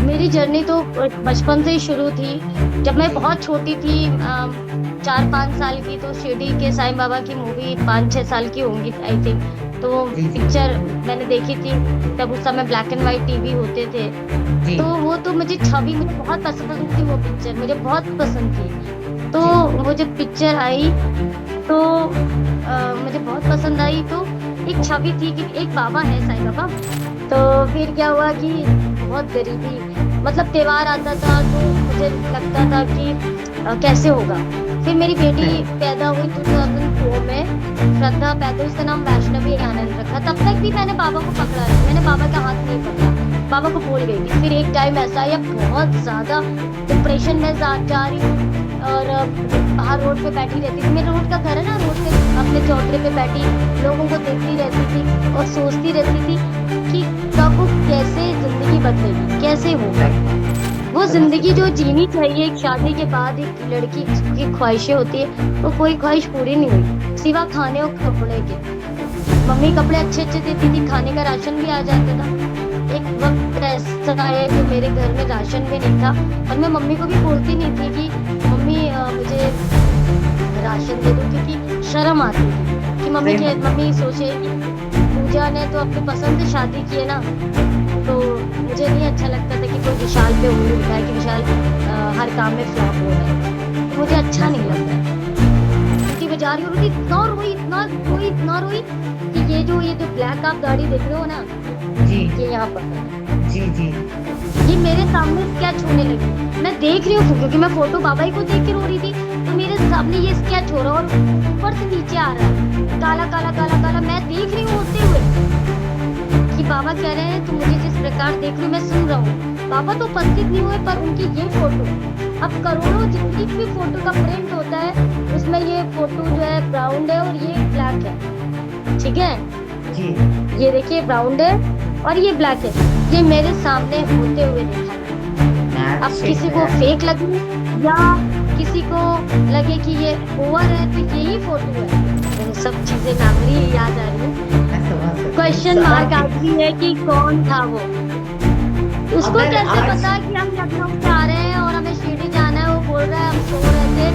मेरी जर्नी तो बचपन से ही शुरू थी। जब मैं बहुत छोटी थी, 4-5 साल की, तो शिरडी के साईं बाबा की मूवी 5-6 साल की होंगी आई थिंक। तो वो जी जी पिक्चर मैंने देखी थी। तब उस समय ब्लैक एंड व्हाइट टीवी होते थे। जी तो वो तो मुझे छवि मुझे बहुत पसंद थी, वो पिक्चर मुझे बहुत पसंद थी। तो जी वो जब पिक्चर आई तो मुझे बहुत पसंद आई। तो एक छवि थी कि एक बाबा है, साईं बाबा। तो फिर क्या हुआ कि बहुत गरीबी, मतलब त्योहार आता था तो मुझे लगता था कि कैसे होगा। फिर मेरी बेटी सही। पैदा हुई 2004 में। श्रद्धा पैदा हुई, उसका नाम वैष्णवी आनंद रखा। तब तक भी मैंने बाबा को पकड़ा नहीं, मैंने बाबा का हाथ नहीं पकड़ा, बाबा को भूल गई थी। फिर एक टाइम ऐसा आया, बहुत ज्यादा डिप्रेशन में जा रही हूँ। और बाहर रोड पे बैठी रहती थी, मेरे रोड का घर है ना, रोड पे अपने चौतरे पे बैठी लोगों को देखती रहती थी और सोचती रहती थी कि कब कैसे जिंदगी बदलेगी, कैसे होगा। सही। वो समझ जिंदगी सकते जो हैं। जीनी चाहिए एक शादी के बाद एक लड़की की ख्वाहिशें होती है, वो कोई ख्वाहिश पूरी नहीं हुई सिवा खाने और कपड़े के। मम्मी कपड़े अच्छे अच्छे देती थी, खाने का राशन भी आ जाता था। एक वक्त ऐसा आया कि मेरे घर में राशन भी नहीं था, और मैं मम्मी को भी बोलती नहीं थी कि मम्मी मुझे राशन दे दो, क्योंकि शर्म आती थी कि सही बात है। मम्मी सोचे कि पूजा ने तो अपनी पसंद से शादी की है ना। तो मुझे नहीं अच्छा लगता था कि कोई विशाल पे उंगली उठाए कि विशाल हर काम में फ्लॉप हो रहा है, तो मुझे अच्छा मैं नहीं समझ लगता सकती है। क्योंकि मैं जा रही हूँ, इतना रोई कि ये जो ब्लैक आप गाड़ी देख रहे हो ना, हूँ। जी ये यहाँ पर है। जी जी। ये मेरे सामने स्केच होने लगी, मैं देख रही हूँ क्योंकि मैं फोटो बाबा ही को देख के रो रही थी। तो मेरे सामने ये स्केच हो रहा है और ऊपर से नीचे आ रहा है, काला काला काला काला। मैं देख रही हूँ होते हुए कि बाबा कह रहे हैं, तुम मुझे जिस प्रकार देख रही हो मैं सुन रहा हूँ। बाबा तो उपस्थित नहीं हुए, पर उनकी ये फोटो, अब करोड़ों जितनी भी फोटो का प्रिंट होता है उसमें ये फोटो जो है ब्राउन है और ये ब्लैक है, ठीक है। जी। ये देखिए ब्राउन है और ये ब्लैक है। ये मेरे सामने होते हुए देखा है। अब मैजिक किसी को मैजिक। फेक लगे या किसी को लगे कि ये ओवर है, तो यही फोटो है। वो सब चीजें मेमोरी याद आ रही है। मैं समझ सकती हूँ क्वेश्चन सारा मार्क चीज। आती है कि कौन था वो। उसको अगर कैसे आज पता कि हम लखनऊ से आ रहे हैं और हमें शिरडी जाना है। वो बोल रहा है हम सो रहे थे,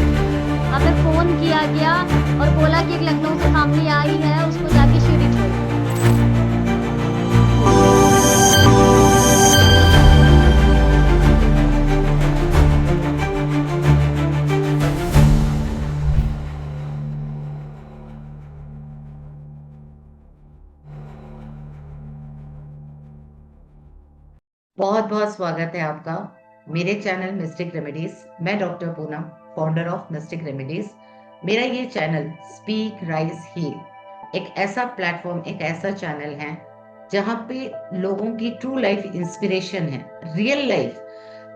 हमें फोन किया गया और बोला कि एक लखनऊ से फैमिली आई है, उसको जाके शिरडी छोड़ो। बहुत बहुत स्वागत है आपका मेरे चैनल मिस्टिक रेमेडीज। मैं doctor Poonam, founder of mistake remedies. मेरा ये चैनल स्पीक राइज हील एक ऐसा प्लेटफॉर्म, एक ऐसा चैनल है जहाँ पे लोगों की ट्रू लाइफ इंस्पिरेशन है, रियल लाइफ,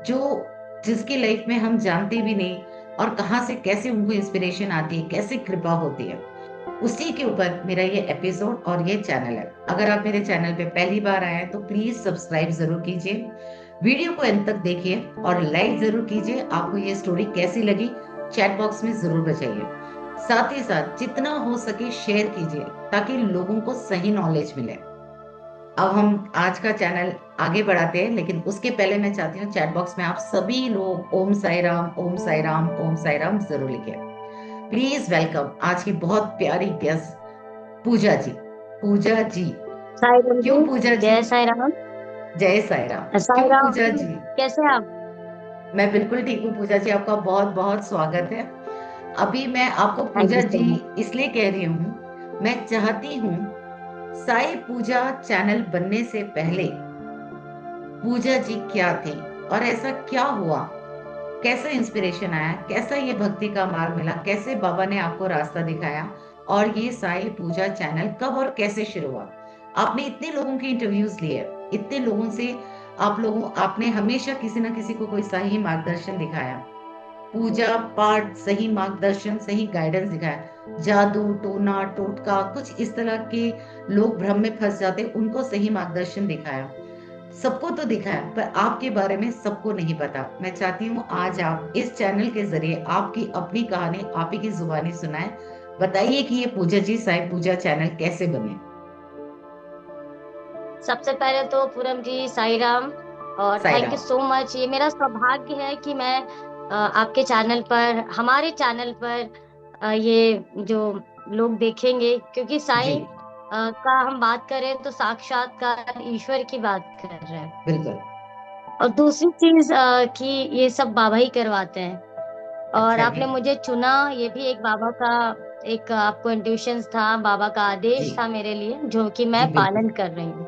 जो जिसकी लाइफ में हम जानते भी नहीं और कहाँ से कैसे उनको इंस्पिरेशन आती है, कैसे कृपा होती है, उसी के ऊपर मेरा ये एपिसोड और ये चैनल है। अगर आप मेरे चैनल पे पहली बार आए हैं तो प्लीज सब्सक्राइब जरूर कीजिए, वीडियो को अंत तक देखिए और लाइक जरूर कीजिए। आपको ये स्टोरी कैसी लगी चैट बॉक्स में जरूर बताइए। साथ ही साथ जितना हो सके शेयर कीजिए ताकि लोगों को सही नॉलेज मिले। अब हम आज का चैनल आगे बढ़ाते हैं, लेकिन उसके पहले मैं चाहती हूँ चैट बॉक्स में आप सभी लोग ओम साई राम, ओम साई राम, ओम साई राम जरूर लिखिए। प्लीज वेलकम आज की बहुत प्यारी गेस्ट, पूजा जी। पूजा जी। साई राम क्यों जी। पूजा जी? जय साई राम। जय साई राम। साई क्यों राम पूजा जी। जी? कैसे हैं आप? मैं बिल्कुल ठीक हूँ पूजा जी, आपका बहुत बहुत स्वागत है। अभी मैं आपको thank Pooja you so ji much. इसलिए कह रही हूँ, मैं चाहती हूँ साई पूजा चैनल बनने से पहले पूजा जी क्या थे और ऐसा क्या हुआ, कैसा इंस्पिरेशन आया, कैसा ये भक्ति का मार्ग मिला, कैसे बाबा ने आपको रास्ता दिखाया, और ये साई पूजा चैनल कब और कैसे शुरू हुआ। आपने इतने लोगों के इंटरव्यूज लिए, इतने लोगों से आपने हमेशा किसी ना किसी को कोई सही मार्गदर्शन दिखाया, पूजा पाठ सही मार्गदर्शन, सही गाइडेंस दिखाया। जादू टोना टोटका कुछ इस तरह के लोग भ्रम में फंस जाते, उनको सही मार्गदर्शन दिखाया। सबको तो दिखाया पर आपके बारे में सबको नहीं पता। मैं चाहती हूँ आज आप इस चैनल के जरिए आपकी अपनी कहानी आप ही की जुबानी सुनाए। बताइए कि ये पूजा जी साई पूजा चैनल कैसे बने। सबसे पहले तो पूरम जी साई राम। और Sai thank you Ram. So much. ये मेरा सौभाग्य है कि मैं आपके चैनल पर, हमारे चैनल पर ये जो लोग देखेंगे, क्योंकि जी, साईं का हम बात करें तो साक्षात्कार ईश्वर की बात कर रहे हैं। बिल्कुल। और दूसरी चीज कि ये सब बाबा ही करवाते हैं। और अच्छा जी। आपने मुझे चुना, ये भी एक बाबा का, एक आपको इंट्यूशंस था, बाबा का जी, आदेश था मेरे लिए, जो कि जी मैं बिल्कुल। पालन कर रही हूँ।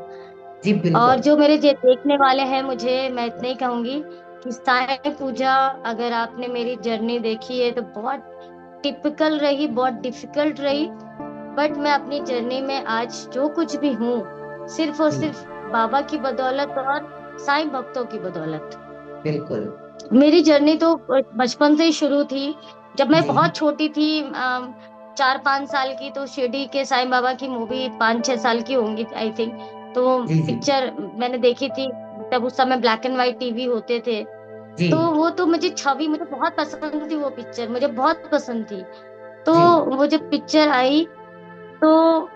जी और बिल्कुल। जो मेरे जे देखने वाले हैं, मुझे मैं इतना ही कहूंगी कि साईं पूजा, अगर आपने मेरी जर्नी देखी है तो बहुत टिपिकल रही, बहुत डिफिकल्ट रही, बट मैं अपनी जर्नी में आज जो कुछ भी हूँ, सिर्फ और जी सिर्फ बाबा की बदौलत और साईं भक्तों की बदौलत। बिल्कुल। मेरी जर्नी तो बचपन से ही शुरू थी। जब मैं जी, बहुत छोटी थी, 4-5 साल की, तो शिरडी के साईं बाबा की मूवी 5-6 साल की होंगी आई थिंक, तो जी, जी, पिक्चर मैंने देखी थी। तब उस समय ब्लैक एंड व्हाइट टीवी होते थे, जी, तो वो तो मुझे छवि, मुझे बहुत पसंद थी, वो पिक्चर मुझे बहुत पसंद थी। तो जी, वो जब पिक्चर आई, तो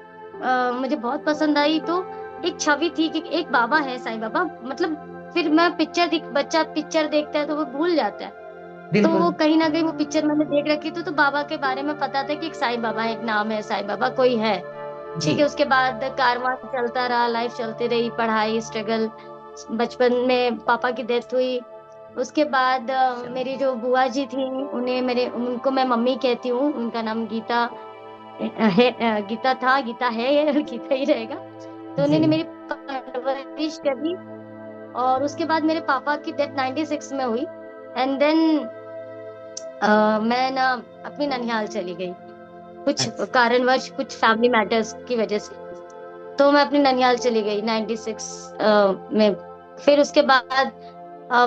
मुझे बहुत पसंद आई। तो एक छवि थी कि एक बाबा है, साईं बाबा, मतलब फिर मैं पिक्चर बच्चा पिक्चर देखता है तो वो भूल जाता है। तो बिल्कुल। वो कहीं ना कहीं वो पिक्चर मैंने देख रखी थी, तो बाबा के बारे में पता था कि एक साईं बाबा है, एक नाम है साईं बाबा, कोई है। जी, ठीक है, उसके बाद कारवां चलता रहा, लाइफ चलती रही, पढ़ाई, स्ट्रगल। बचपन में पापा की डेथ हुई। उसके बाद मेरी जो बुआ जी थी, उन्हें मेरे उनको मैं मम्मी कहती हूँ, उनका नाम गीता है, गीता था, गीता है, ये गीता ही रहेगा। तो जी, उन्होंने मेरी परवरिश करी। और उसके बाद मेरे पापा की डेथ 96 में हुई। एंड देन मैं ना अपनी ननिहाल चली गई, कुछ अच्छा, कारणवश, कुछ फैमिली मैटर्स की वजह से। तो मैं अपनी ननिहाल चली गई 96 में। फिर उसके बाद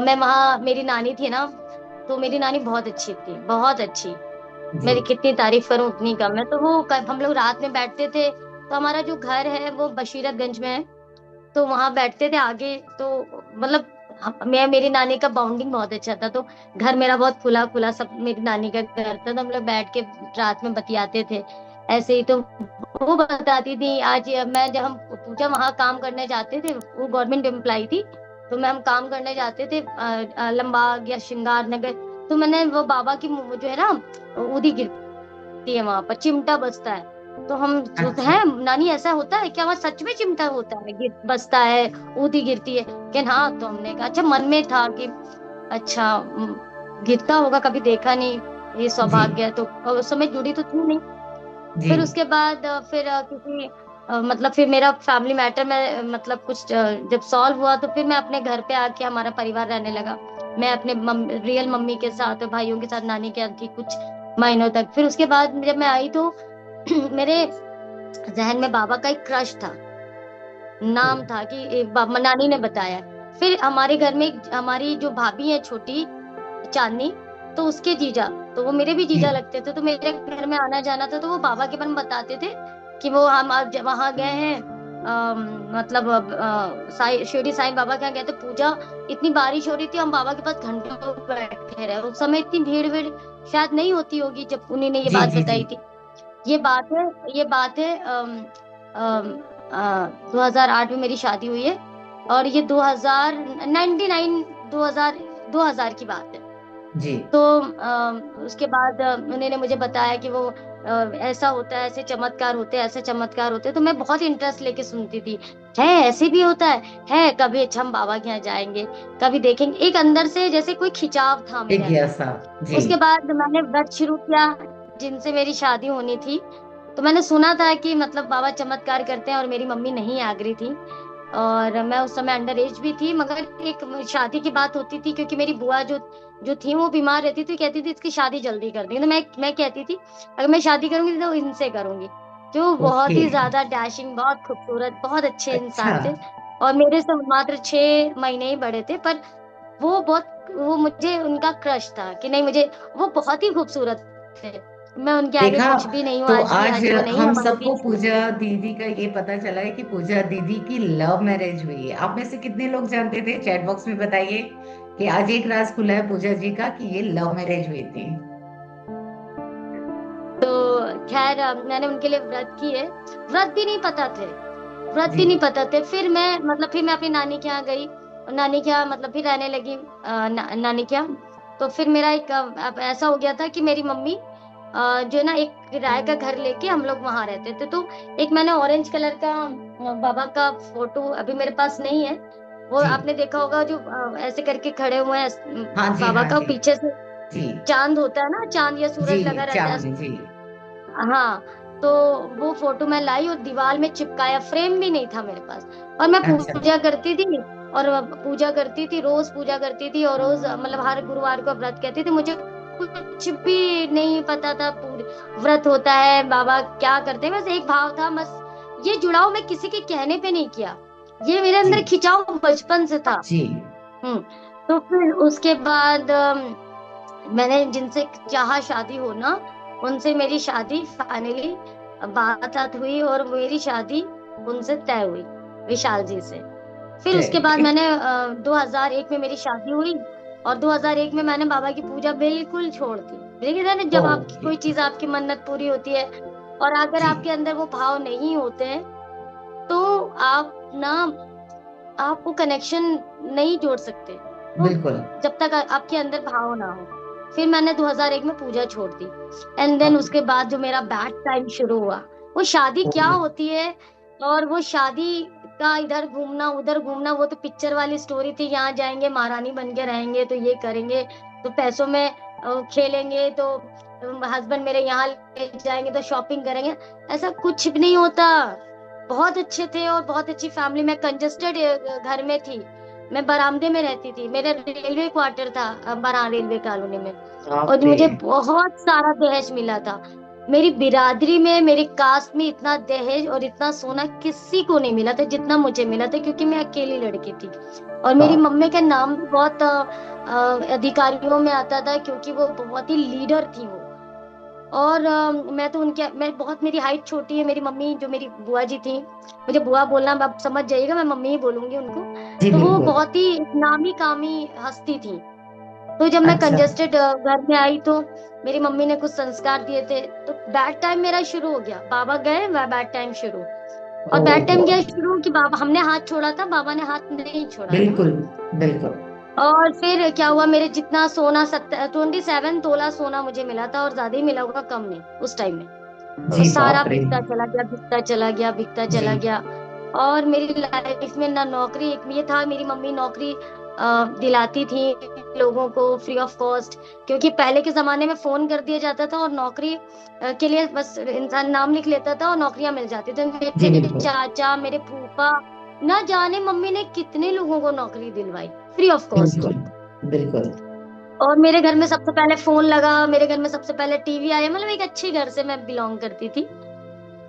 मैं वहाँ, मेरी नानी थी ना, तो मेरी नानी बहुत अच्छी थी, बहुत अच्छी। जी, मेरी कितनी तारीफ करूं उतनी कम है। तो वो हम लोग रात में बैठते थे, तो हमारा जो घर है वो बशीरतगंज में है, तो वहां बैठते थे आगे। तो मतलब मैं, मेरी नानी का बाउंडिंग बहुत अच्छा था, तो घर मेरा बहुत खुला खुला, सब मेरी नानी का घर था, तो हम लोग बैठ के रात में बतियाते थे ऐसे ही। तो वो बताती थी, आज मैं, जब हम पूजा वहां काम करने जाते थे, वो गवर्नमेंट एम्प्लॉय थी, तो मैं, हम काम करने जाते थे लंबाग या श्रृंगार नगर। तो मैंने वो बाबा की जो है ना, उदी गिरती है वहां पर, चिमटा बजता है। तो हम सोचते अच्छा, हैं, नानी ऐसा होता है क्या, वहां सच में चिमटा होता है, बजता है, ऊदी गिरती है? कि हाँ। तो हमने कहा, अच्छा, मन में था कि अच्छा, गिरता होगा, कभी देखा नहीं, ये जी, सौभाग्य है। तो उस समय जुड़ी तो थी नहीं। जी, फिर उसके बाद फिर किसी मतलब फिर मेरा फैमिली मैटर में मतलब कुछ जब सॉल्व हुआ, तो फिर मैं अपने घर पे आके, हमारा परिवार रहने लगा। मैं अपने रियल मम्मी के साथ और भाइयों के साथ नानी के यहाँ थी कुछ महीनों तक। फिर उसके बाद जब मैं आई, तो मेरे जहन में बाबा का एक क्रश था, जी, नाम था कि नानी ने बताया। फिर हमारे घर में हमारी जो भाभी है छोटी, चांदनी, तो उसके जीजा, तो वो मेरे भी जी, जीजा लगते थे, तो मेरे घर में आना जाना था, तो वो बाबा के बारे में बताते थे कि वो हम आज वहां गए हैं, मतलब साई शिरडी साईं बाबा के यहाँ गए थे पूजा, इतनी बारिश हो रही थी, हम बाबा के पास घंटों बैठे रहे। उस समय इतनी भीड़ भीड़ शायद नहीं होती होगी जब उन्हीं ने ये जी, बात जी, जी, बताई थी। ये बात है, ये बात है 2008 में मेरी शादी हुई है, और ये 2099 2000 2000 की बात है। जी, तो उसके बाद उन्होंने मुझे बताया कि वो ऐसा होता है, ऐसे चमत्कार होते हैं, ऐसे चमत्कार होते हैं। तो मैं बहुत इंटरेस्ट लेके सुनती थी, है ऐसे भी होता है कभी, अच्छा हम बाबा के यहाँ जाएंगे, कभी देखेंगे, एक अंदर से जैसे कोई खिंचाव था मेरे अंदर। जिज्ञासा। जी, उसके बाद मैंने व्रत शुरू किया, जिनसे मेरी शादी होनी थी। तो मैंने सुना था कि मतलब बाबा चमत्कार करते हैं, और मेरी मम्मी नहीं आगरी थी, और मैं उस समय अंडर एज भी थी। मगर एक शादी की बात होती थी, क्योंकि मेरी बुआ जो जो थी वो बीमार रहती थी, कहती थी इसकी शादी जल्दी कर दी। तो मैं कहती थी, अगर मैं शादी करूंगी तो इनसे करूंगी। जो बहुत ओके, ही ज्यादा डैशिंग, बहुत खूबसूरत, बहुत अच्छे अच्छा, इंसान थे, और मेरे से मात्र 6 महीने ही बड़े थे, पर वो बहुत, वो मुझे उनका क्रश था कि नहीं, मुझे वो बहुत ही खूबसूरत थे। मैं उनके आगे देखा। कुछ भी नहीं हूँ, तो आज आज वो नहीं है, हम मर सबको भी। पूजा दीदी का ये पता चला है कि पूजा दीदी की लव मैरिज हुई है। आप में से कितने लोग जानते थे, चैट बॉक्स में बताइए कि आज एक राज खुला है पूजा जी का कि ये लव मैरिज हुई थी। तो खैर मैंने उनके लिए व्रत किए, व्रत भी नहीं पता थे, व्रत जी, भी नहीं पता थे। फिर मैं, मतलब फिर मैं अपनी नानी के यहाँ गई, नानी के यहाँ मतलब फिर रहने लगी नानी के यहाँ। तो फिर मेरा एक अब ऐसा हो गया था कि मेरी मम्मी जो है ना एक किराए का घर लेके हम लोग वहां रहते थे। तो एक मैंने ऑरेंज कलर का बाबा का फोटो अभी मेरे पास नहीं है। वो जी। आपने देखा होगा जो ऐसे करके खड़े हुए हैं हाँ जी, बाबा हाँ का, जी। पीछे से जी। चांद होता है ना, चांद या जी, सूरज लगा रहता है। चांद जी। हाँ, तो वो फोटो मैं लाई और दीवार में चिपकाया, फ्रेम भी नहीं था मेरे पास। और मैं अच्छा। पूजा करती थी, और पूजा करती थी, रोज पूजा करती थी, और रोज मतलब हर गुरुवार को व्रत करती थी। मुझे कुछ भी नहीं पता था व्रत होता है, बाबा क्या करते हैं, बस एक भाव था बस। ये जुड़ाव मैं किसी के कहने पे नहीं किया, ये मेरे जी। अंदर खिंचाव बचपन से था। जी। हम्म। तो फिर उसके बाद मैंने जिनसे चाहा शादी होना, उनसे मेरी शादी फाइनली बात हुई, और मेरी शादी उनसे तय हुई, विशाल जी से। फिर उसके बाद चलिए। मैंने 2001 में मेरी शादी हुई, और 2001 में मैंने बाबा की पूजा बिल्कुल छोड़ दी। देखिए ना, जब आपकी ओके। कोई चीज, आपकी मन्नत पूरी होती है, और अगर जी। आपके अंदर वो भाव नहीं होते हैं, तो आप ना, आप वो कनेक्शन नहीं जोड़ सकते। तो बिल्कुल। जब तक आपके अंदर भाव ना हो। फिर मैंने 2001 में पूजा छोड़ दी। And then okay. उसके बाद जो मेरा बैड टाइम शुरू हुआ, वो शादी क्या ओके। होती है, और वो शादी का इधर घूमना उधर घूमना, वो तो पिक्चर वाली स्टोरी थी, यहाँ जाएंगे महारानी बन के रहेंगे, तो ये करेंगे, तो पैसों में खेलेंगे, तो हस्बैंड मेरे यहाँ ले जाएंगे, तो शॉपिंग करेंगे। ऐसा कुछ भी नहीं होता। बहुत अच्छे थे और बहुत अच्छी फैमिली में, कंजेस्टेड घर में थी, मैं बरामदे में रहती थी, मेरा रेलवे क्वार्टर था बरा रेलवे कॉलोनी में। बाप और रे। मुझे बहुत सारा दहेज मिला था। मेरी बिरादरी में, मेरी कास्ट में इतना दहेज और इतना सोना किसी को नहीं मिला था जितना मुझे मिला था, क्योंकि मैं अकेली लड़की थी। और मेरी बाप। मम्मी का नाम भी बहुत अधिकारियों में आता था, क्योंकि वो बहुत ही लीडर थी वो। और मैं तो उनके, मैं बहुत, मेरी हाइट छोटी है। मेरी मम्मी जो मेरी बुआ जी थी, मुझे बुआ बोलना आप समझ जाइएगा, मैं मम्मी ही बोलूंगी उनको। जी, तो वो बिल्कुल। बहुत ही नामी कामी हस्ती थी। तो जब मैं अच्छा। कंजेस्टेड घर में आई, तो मेरी मम्मी ने कुछ संस्कार दिए थे, तो बैड टाइम मेरा शुरू हो गया। बाबा गए, बैड टाइम शुरू। और ओह बैड टाइम क्या गॉड। शुरू कि बाबा, हमने हाथ छोड़ा था, बाबा ने हाथ नहीं छोड़ा था। बिल्कुल। बिल्कुल। और फिर क्या हुआ, मेरे जितना सोना 27 तोला सोना मुझे मिला था, और ज्यादा ही मिला होगा, कम नहीं उस टाइम में। तो जी, सारा बाप रे। बिकता चला गया, बिकता चला गया, बिकता जी। चला गया। और मेरी लाइफ में ना नौकरी, एक ये था, मेरी मम्मी नौकरी दिलाती थी लोगों को फ्री ऑफ कॉस्ट, क्योंकि पहले के जमाने में फोन कर दिया जाता था, और नौकरी के लिए बस इंसान नाम लिख लेता था और नौकरियां मिल जाती थी। जी, मेरे बिल्कुल। चाचा, मेरे फूफा, ना जाने मम्मी ने कितने लोगों को नौकरी दिलवाई फ्री ऑफ कॉस्ट। बिल्कुल। बिल्कुल। और मेरे घर में सबसे पहले फोन लगा, मेरे घर में सबसे पहले टीवी आया, मतलब एक अच्छे घर से मैं बिलोंग करती थी।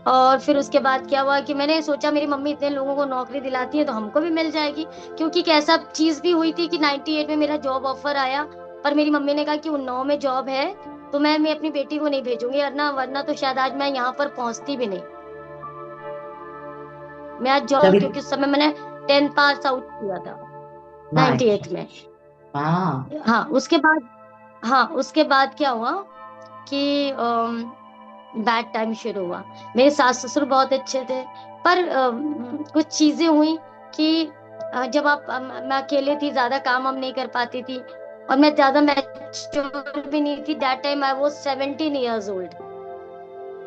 और फिर उसके बाद क्या हुआ कि मैंने सोचा, मेरी मम्मी इतने लोगों को नौकरी दिलाती है, तो हमको भी मिल जाएगी। क्योंकि कैसा चीज भी हुई थी कि 98 में मेरा जॉब ऑफर आया, पर मेरी मम्मी ने कहा कि 19 में जॉब है, तो मैं अपनी बेटी को नहीं भेजूंगी, वरना वरना तो शायद आज मैं यहाँ पर पहुंचती भी नहीं। मैं आज जॉब, तभी। क्योंकि उस समय मैंने 10th पास आउट किया था नाइस। 98 में। हाँ। हाँ उसके बाद, हाँ उसके बाद क्या हुआ कि बैड टाइम शुरू हुआ। मेरे सास ससुर बहुत अच्छे थे, पर कुछ चीजें हुई कि जब आप मैं अकेले थी, ज्यादा काम हम नहीं कर पाती थी, और मैं ज्यादा मैच्योर भी नहीं थी। That time I was 17 years old.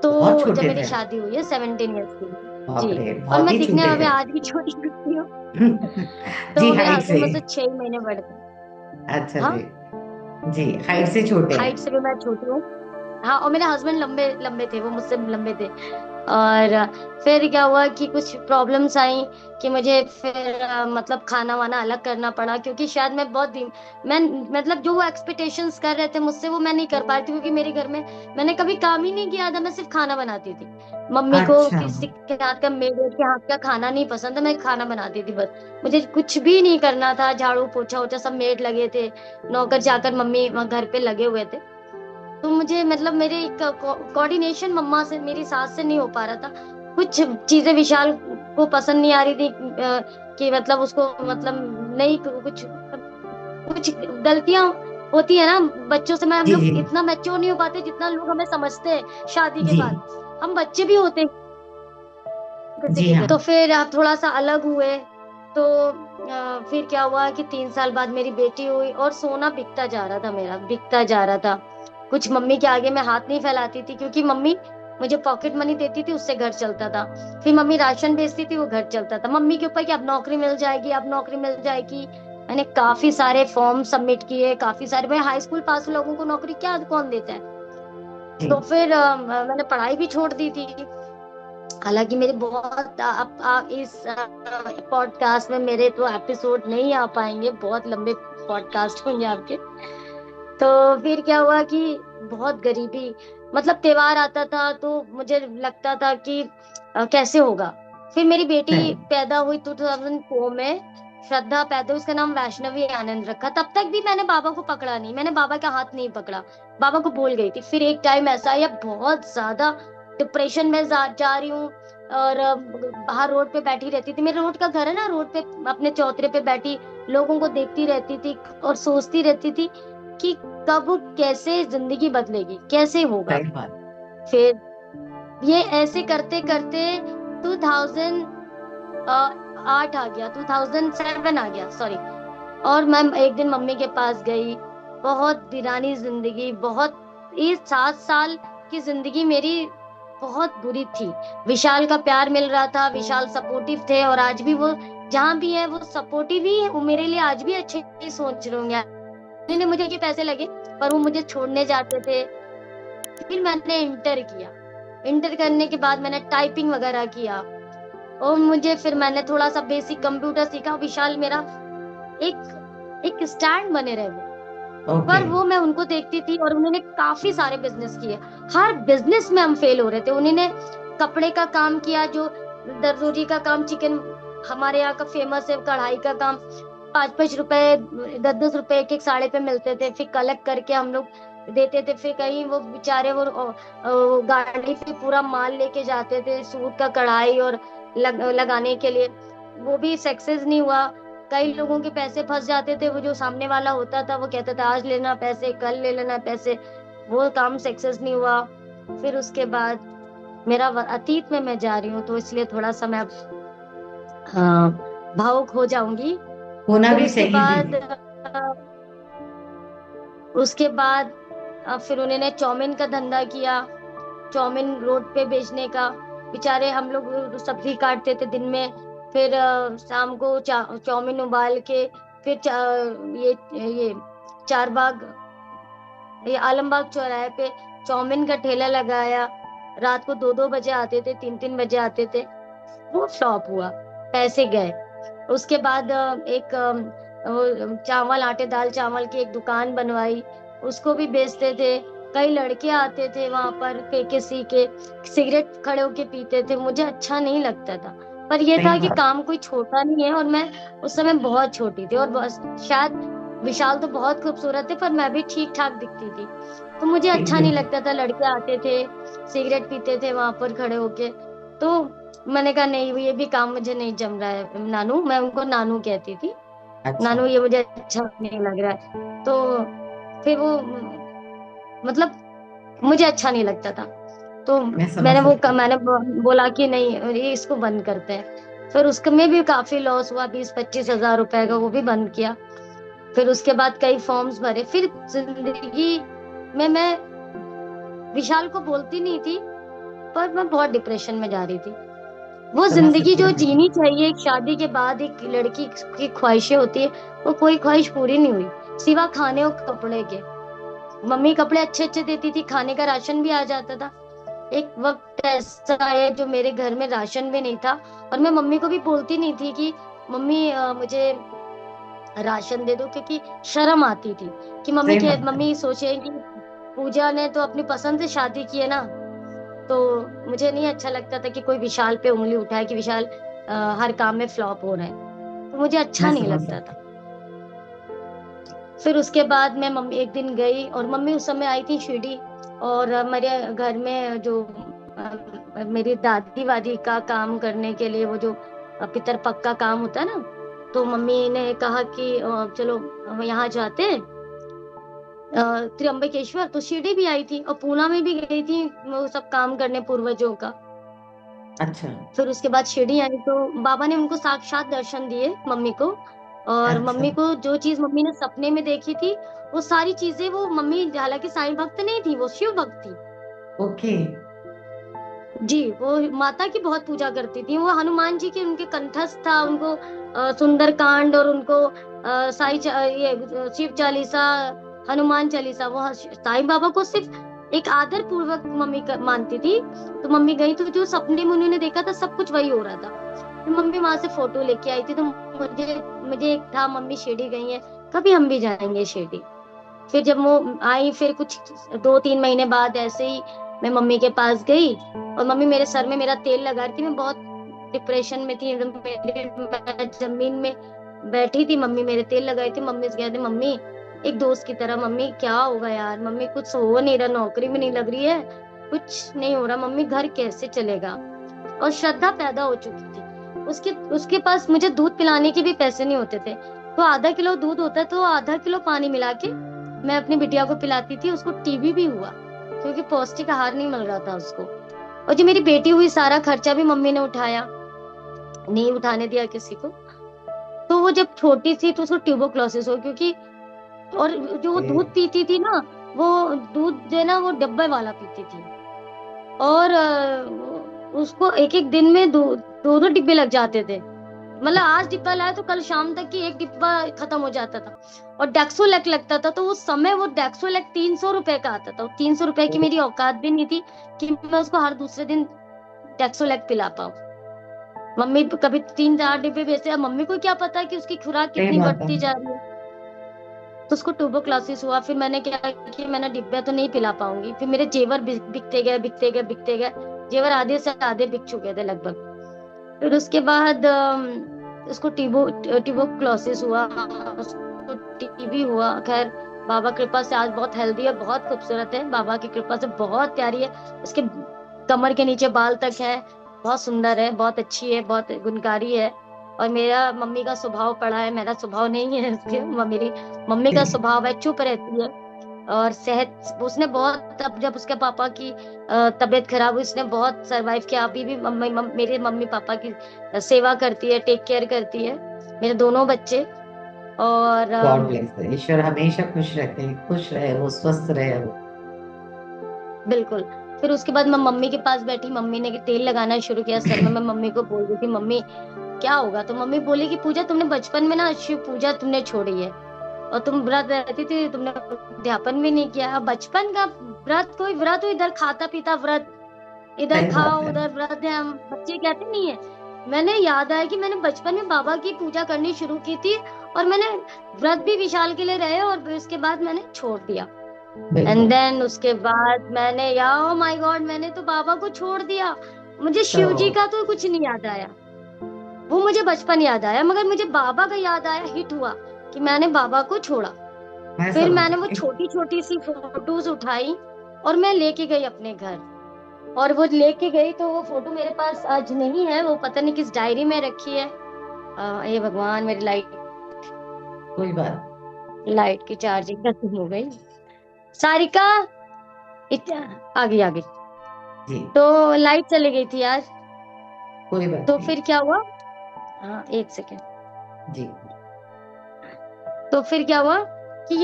तो बहुत जब छोटे मेरी थे। शादी हुई है 17 इयर्स की। बाप जी। रे, और बहुत मैं ही दिखने छोटे में भी थे। आज भी छोटी दिखती हूँ। जी, तो मेरे हाइट से। हस्बैंड मुझसे 6 महीने बड़े थे। अच्छा हाँ, जी। जी, हाइट से छोटे हैं। हाइट से भी मैं छोटी हूँ। हाँ, और मेरे हस्बैंड लंबे लंबे थे, वो मुझसे लंबे थे। और फिर क्या हुआ कि कुछ प्रॉब्लम्स आई, कि मुझे फिर मतलब खाना वाना अलग करना पड़ा, क्योंकि शायद मैं बहुत दिन, मैं मतलब जो वो एक्सपेक्टेशंस कर रहे थे मुझसे, वो मैं नहीं कर पाई थी, क्योंकि मेरे घर में मैंने कभी काम ही नहीं किया था, मैं सिर्फ खाना बनाती थी। मम्मी को अच्छा। किसी के हाथ का, मेरे के हाथ का खाना नहीं पसंद था, मैं खाना बनाती थी बस। मुझे कुछ भी नहीं करना था, झाड़ू पोछा वोछा सब मेड लगे थे, नौकर चाकर मम्मी वहाँ घर पे लगे हुए थे। तो मुझे मतलब मेरे कोऑर्डिनेशन मम्मा से, मेरी सास से नहीं हो पा रहा था। कुछ चीजें विशाल को पसंद नहीं आ रही थी, कि मतलब उसको, मतलब नहीं, कुछ कुछ गलतियां होती है ना बच्चों से। मैं, हम जी। लोग जी। इतना मैच्योर नहीं हो पाते जितना लोग हमें समझते हैं शादी के जी। बाद। हम बच्चे भी होते हैं किसी जी के घर। हाँ। तो फिर आप थोड़ा सा अलग हुए, तो फिर क्या हुआ कि 3 साल बाद मेरी बेटी हुई और सोना बिकता जा रहा था, मेरा बिकता जा रहा था। कुछ मम्मी के आगे मैं हाथ नहीं फैलाती थी, क्योंकि मम्मी मुझे पॉकेट मनी देती थी, उससे घर चलता था। फिर मम्मी राशन बेचती थी, वो घर चलता था। मम्मी के ऊपर कि अब नौकरी मिल जाएगी, अब नौकरी मिल जाएगी। मैंने काफी सारे फॉर्म सबमिट किए, काफी सारे, भाई हाई स्कूल पास लोगों को नौकरी क्या कौन देता है। जी। तो फिर मैंने पढ़ाई भी छोड़ दी थी। हालांकि मेरे बहुत इस पॉडकास्ट में मेरे तो एपिसोड नहीं आ पाएंगे, बहुत लंबे पॉडकास्ट होंगे आपके। तो फिर क्या हुआ कि बहुत गरीबी, मतलब त्योहार आता था तो मुझे लगता था कि कैसे होगा। फिर मेरी बेटी सही। पैदा हुई 2004 में, श्रद्धा पैदा हुई, उसका नाम वैष्णवी आनंद रखा। तब तक भी मैंने बाबा को पकड़ा नहीं, मैंने बाबा का हाथ नहीं पकड़ा, बाबा को भूल गई थी। फिर एक टाइम ऐसा आया, बहुत ज्यादा डिप्रेशन में जा रही हूँ, और बाहर रोड पे बैठी रहती थी। मेरे रोड का घर है ना, रोड पे अपने चौतरे पे बैठी लोगों को देखती रहती थी और सोचती रहती थी कि कब कैसे जिंदगी बदलेगी, कैसे होगा। सही बात। फिर ये ऐसे करते करते 2008 आ गया, 2007 आ गया, सॉरी। और मैं एक दिन मम्मी के पास गई। बहुत वीरानी जिंदगी, बहुत, ये 7 साल की जिंदगी मेरी बहुत बुरी थी। विशाल का प्यार मिल रहा था, विशाल सपोर्टिव थे, और आज भी वो जहाँ भी है वो सपोर्टिव ही है, वो मेरे लिए आज भी अच्छे ही सोच रहे होंगे। उन्होंने मुझे के पैसे लगे, पर वो मुझे छोड़ने जाते थे। फिर मैंने इंटर किया, इंटर करने के बाद मैंने टाइपिंग वगैरह किया, और मुझे फिर मैंने थोड़ा सा बेसिक कंप्यूटर सीखा। विशाल मेरा एक एक स्टैंड बने रहे वो, ओके। पर वो मैं उनको देखती थी, और उन्होंने काफी सारे बिजनेस किए। हर बिजनेस में हम फेल हो रहे थे। उन्होंने कपड़े का काम किया, जो दर्जी का काम, चिकन हमारे यहाँ का फेमस है, कढ़ाई का काम, 5-5 रुपए, 10-10 रुपए एक एक साड़ी पे मिलते थे। फिर कलेक्ट करके हम लोग देते थे। फिर कहीं वो बेचारे वो गाड़ी पे पूरा माल लेके जाते थे, सूट का कढ़ाई और लगाने के लिए। वो भी सक्सेस नहीं हुआ। कई लोगों के पैसे फंस जाते थे, वो जो सामने वाला होता था वो कहता था आज लेना पैसे, कल ले लेना पैसे, वो काम सक्सेस नहीं हुआ। फिर उसके बाद मेरा अतीत में मैं जा रही हूँ, तो इसलिए थोड़ा सा मैं भावुक हो जाऊंगी। होना फिर भी उसके चाहिए बाद दीदी। उसके बाद फिर उन्होंने चाउमीन का धंधा किया, चाउमीन रोड पे बेचने का। बेचारे हम लोग सब्जी काटते थे दिन में, फिर शाम को चाउमीन उबाल के, फिर ये चारबाग, ये आलमबाग चौराहे पे चाउमीन का ठेला लगाया। रात को 2-2 बजे आते थे, 3-3 बजे आते थे। वो फ्लॉप हुआ, पैसे गए। उसके बाद एक वो चावल, आटे दाल चावल की एक दुकान बनवाई, उसको भी बेचते थे। कई लड़के आते थे वहां पर किसी के, सिगरेट खड़े होके पीते थे, मुझे अच्छा नहीं लगता था। पर यह सही था कि बात। काम कोई छोटा नहीं है, और मैं उस समय बहुत छोटी थी, और बस शायद विशाल तो बहुत खूबसूरत थे, पर मैं भी ठीक ठाक दिखती थी। तो मुझे अच्छा नहीं बिल्कुल। लगता था, लड़के आते थे सिगरेट पीते थे वहां पर खड़े होके। तो मैंने कहा नहीं, ये भी काम मुझे नहीं जम रहा है नानू, मैं उनको नानू कहती थी, अच्छा। नानू ये मुझे अच्छा नहीं लग रहा है। तो फिर वो मतलब मुझे अच्छा नहीं लगता था। तो मैं समझ सकती हूँ। मैंने बोला कि नहीं, ये इसको बंद करते हैं। फिर उसके में भी काफी लॉस हुआ, 20-25 हजार रुपए का, वो भी बंद किया। फिर उसके बाद कई फॉर्म्स भरे। फिर जिंदगी में मैं विशाल को बोलती नहीं थी, पर मैं बहुत डिप्रेशन में जा रही थी। वो समझ जिंदगी सकती जो हूँ दीदी। जीनी चाहिए एक शादी के बाद, एक लड़की की ख्वाहिशें होती है, वो कोई ख्वाहिश पूरी नहीं हुई, सिवा खाने और कपड़े के। मम्मी कपड़े अच्छे अच्छे देती थी, खाने का राशन भी आ जाता था। एक वक्त ऐसा है जो मेरे घर में राशन भी नहीं था, और मैं मम्मी को भी बोलती नहीं थी कि मम्मी मुझे राशन दे दो, क्योंकि शर्म आती थी कि सही बात है। मम्मी सोचे कि पूजा ने तो अपनी पसंद से शादी की है ना। तो मुझे नहीं अच्छा लगता था कि कोई विशाल पे उंगली उठाए कि विशाल हर काम में फ्लॉप हो रहा है, तो मुझे अच्छा मैं नहीं समझ लगता था। सकती फिर उसके बाद मैं मम्मी एक दिन गई, और मम्मी उस समय आई थी शिरडी, और मेरे घर में जो मेरी दादी वादी का काम करने के लिए, वो जो पितर पक्का काम होता है ना, तो मम्मी ने कहा कि चलो हम यहाँ जाते हैं त्र्यंबकेश्वर। तो शिरडी भी आई थी, और पूना में भी गई थी वो सब काम करने पूर्वजों का। अच्छा। फिर उसके बाद शिरडी आई तो बाबा ने उनको साक्षात दर्शन दिए मम्मी को। और अच्छा। मम्मी को जो चीज मम्मी ने सपने में देखी थी वो सारी चीजें, वो मम्मी हालांकि साईं भक्त नहीं थी, वो शिव भक्त थी। ओके। जी, वो माता की बहुत पूजा करती थी। वो हनुमान जी के उनके कंठस्थ था, उनको सुंदर कांड और उनको शिव चालीसा, हनुमान चालीसा, वो साईं बाबा को सिर्फ एक आदर पूर्वक मम्मी मानती थी। तो मम्मी गई तो जो सपने में उन्होंने देखा था सब कुछ वही हो रहा था। तो मम्मी वहां से फोटो लेके आई थी। तो मुझे मुझे एक था, मम्मी शिरडी गई है, कभी हम भी जाएंगे शिरडी। फिर जब वो आई, फिर कुछ 2-3 महीने बाद ऐसे ही मैं मम्मी के पास गई और मम्मी मेरे सर में मेरा तेल लगा रही थी। मैं बहुत डिप्रेशन में थी एकदम, मैं जमीन में बैठी थी, मम्मी मेरे तेल लगाई थी। मम्मी से कहते, मम्मी एक दोस्त की तरह, मम्मी क्या होगा यार, मम्मी कुछ हो नहीं रहा, नौकरी भी नहीं लग रही है, कुछ नहीं हो रहा मम्मी, घर कैसे चलेगा। और श्रद्धा पैदा हो चुकी थी उसके उसके पास। मुझे दूध पिलाने के भी पैसे नहीं होते थे, तो आधा किलो दूध होता तो आधा किलो पानी मिला के मैं अपनी बिटिया को पिलाती थी। उसको टीबी भी हुआ क्योंकि पौष्टिक आहार नहीं मिल रहा था उसको। और जो मेरी बेटी हुई, सारा खर्चा भी मम्मी ने उठाया, नहीं उठाने दिया किसी को। तो वो जब छोटी थी तो उसको ट्यूबरक्लोसिस हो, क्योंकि और जो वो दूध पीती थी ना, वो दूध जो है ना वो डब्बे वाला पीती थी। और उसको एक एक दिन में दो दो दो डिब्बे लग जाते थे। मतलब आज डिब्बा लाया तो कल शाम तक की एक डिब्बा खत्म हो जाता था। और डेक्सोलेक लगता था, तो उस समय वो डेक्सोलेक 300 रुपए का आता था। 300 रुपए की मेरी औकात भी नहीं थी कि मैं उसको हर दूसरे दिन डेक्सोलेक पिला पाऊं। मम्मी कभी 3-4 डिब्बे बेचते, अब मम्मी को क्या पता कि उसकी खुराक सही कितनी बात है। बढ़ती जा रही है। तो उसको ट्यूबरक्लोसिस हुआ। फिर मैंने क्या कि मैंने डिब्बे तो नहीं पिला पाऊंगी। फिर मेरे जेवर बिकते गए, बिकते गए, बिकते गए। जेवर आधे से आधे बिक चुके थे लगभग। फिर उसके बाद उसको ट्यूबरक्लोसिस हुआ, उसको टीबी हुआ। खैर बाबा कृपा से आज बहुत हेल्दी है, बहुत खूबसूरत है, बाबा की कृपा से बहुत प्यारी है। उसके कमर के नीचे बाल तक है, बहुत सुंदर है, बहुत अच्छी है, बहुत गुणकारी है। और मेरा मम्मी का स्वभाव पड़ा है, मेरा स्वभाव नहीं है उसके। मेरी मम्मी का स्वभाव है, चुप रहती है। और सेहत उसने बहुत, अब जब उसके पापा की तबीयत खराब हुई, उसने बहुत सरवाइव किया। अभी भी मेरे मम्मी पापा की सेवा करती है, टेक केयर करती है, मेरे दोनों बच्चे। और गॉड ब्लेस, ईश्वर हमेशा खुश रखे, खुश रहे वो, स्वस्थ रहे वो। बिल्कुल। फिर उसके बाद मैं मम्मी के पास बैठी, मम्मी ने तेल लगाना शुरू किया सर में। मैं मम्मी को बोल रही थी, मम्मी क्या होगा। तो मम्मी बोली कि पूजा, तुमने बचपन में ना शिव पूजा तुमने छोड़ी है और तुम व्रत रहती थी, तुमने अध्यापन भी नहीं किया। अब बचपन का व्रत, कोई व्रत हो, इधर खाता पीता व्रत, इधर सही बात खाओ है। उधर व्रत है, हम बच्चे कहते नहीं है। मैंने याद आया कि मैंने बचपन में बाबा की पूजा करनी शुरू की थी और मैंने व्रत भी विशाल के लिए रहे और फिर उसके बाद मैंने छोड़ दिया। एंड बिल्कुल। देन उसके बाद मैंने, या ओ माय गॉड, मैंने तो बाबा को छोड़ दिया। मुझे तो शिव जी का तो कुछ नहीं याद आया, वो मुझे बचपन याद आया, मगर मुझे बाबा का याद आया, हिट हुआ कि मैंने बाबा को छोड़ा। मैं फिर समझ मैंने वो गई। छोटी छोटी सी फोटोज उठाई और मैं लेके गई अपने घर। और वो लेके गई तो वो फोटो मेरे पास आज नहीं है, वो पता नहीं किस डायरी में रखी है। ये भगवान, मेरी कोई बात। लाइट की चार्जिंग खत्म हो गई। सारिका, आ गई आ गई। जी। तो लाइट चली गई थी आज। कोई बात तो नहीं। फिर क्या हुआ, हाँ एक सेकेंड। जी। तो फिर क्या हुआ कि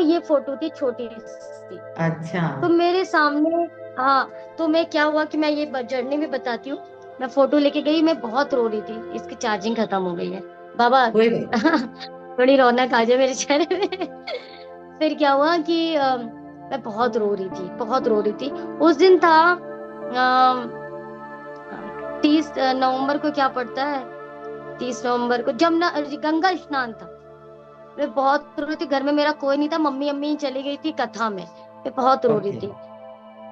ये फोटो थी छोटी सी, अच्छा। तो मेरे सामने, हाँ। तो मैं क्या हुआ कि मैं ये जर्नी भी बताती हूँ। मैं फोटो लेके गई, मैं बहुत रो रही थी, इसकी चार्जिंग खत्म हो गई है बाबा। कोई बात। थोड़ी रौनक आ जाए मेरे चेहरे में। फिर क्या हुआ कि मैं बहुत रो रही थी, बहुत रो रही थी। उस दिन था 30 नवंबर को, क्या पड़ता है, 30 नवंबर को जमुना गंगा स्नान था। मैं बहुत रो रही थी, घर में मेरा कोई नहीं था, मम्मी अम्मी चली गई थी कथा में, मैं बहुत रो रही ओके। थी।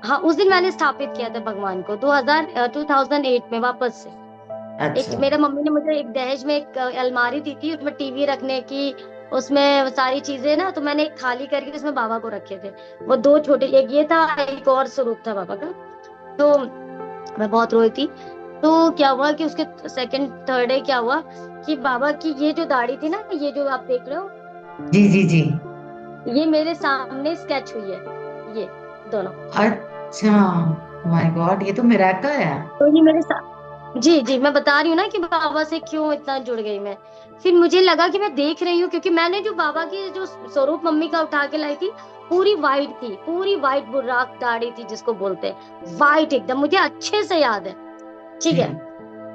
हाँ, उस दिन मैंने स्थापित किया था भगवान को 2008 में वापस से। एक अच्छा। मेरे मम्मी ने मुझे एक दहेज में एक अलमारी दी थी, उसमें टीवी रखने की, उसमें सारी चीजें ना, तो मैंने एक खाली करके उसमें बाबा को रखे थे। वो दो छोटे, एक ये था, एक और स्वरूप था बाबा का। तो मैं बहुत रोई थी। तो क्या हुआ कि उसके सेकंड थर्ड डे क्या हुआ कि बाबा की ये जो दाढ़ी थी ना, ये जो आप देख रहे हो, जी जी जी। ये मेरे सामने स्केच हुई है, ये दोनों। अच्छा। माय गॉड, ये तो मिराकल है। तो ये मेरे साथ, जी जी, मैं बता रही हूँ ना कि बाबा से क्यों इतना जुड़ गई मैं। फिर मुझे लगा कि मैं देख रही हूँ, क्योंकि मैंने जो बाबा की जो स्वरूप मम्मी का उठा के लाई थी, पूरी वाइट थी, पूरी वाइट बुर्राक दाढ़ी थी जिसको बोलते हैं, वाइट एकदम, मुझे अच्छे से याद है। ठीक जी है।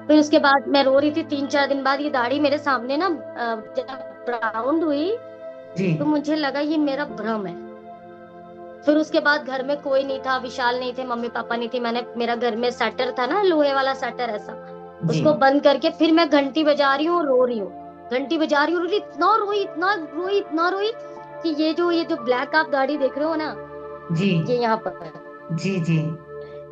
फिर उसके बाद मैं रो रही थी, 3-4 दिन बाद ये दाढ़ी मेरे सामने ना जब ब्राउन हुई, जी तो मुझे लगा ये मेरा भ्रम है। फिर उसके बाद घर में कोई नहीं था, विशाल नहीं थे, मम्मी पापा नहीं थी, मैंने, मेरा घर में शटर था ना, लोहे वाला शटर ऐसा, जी उसको बंद करके फिर मैं घंटी बजा रही हूँ, रो रही हूँ, घंटी बजा रही हूँ, रो रही, इतना रोई, इतना रोई, इतना रोई कि ये जो ब्लैक आप गाड़ी देख रहे हो ना, जी ये यहाँ पर, जी जी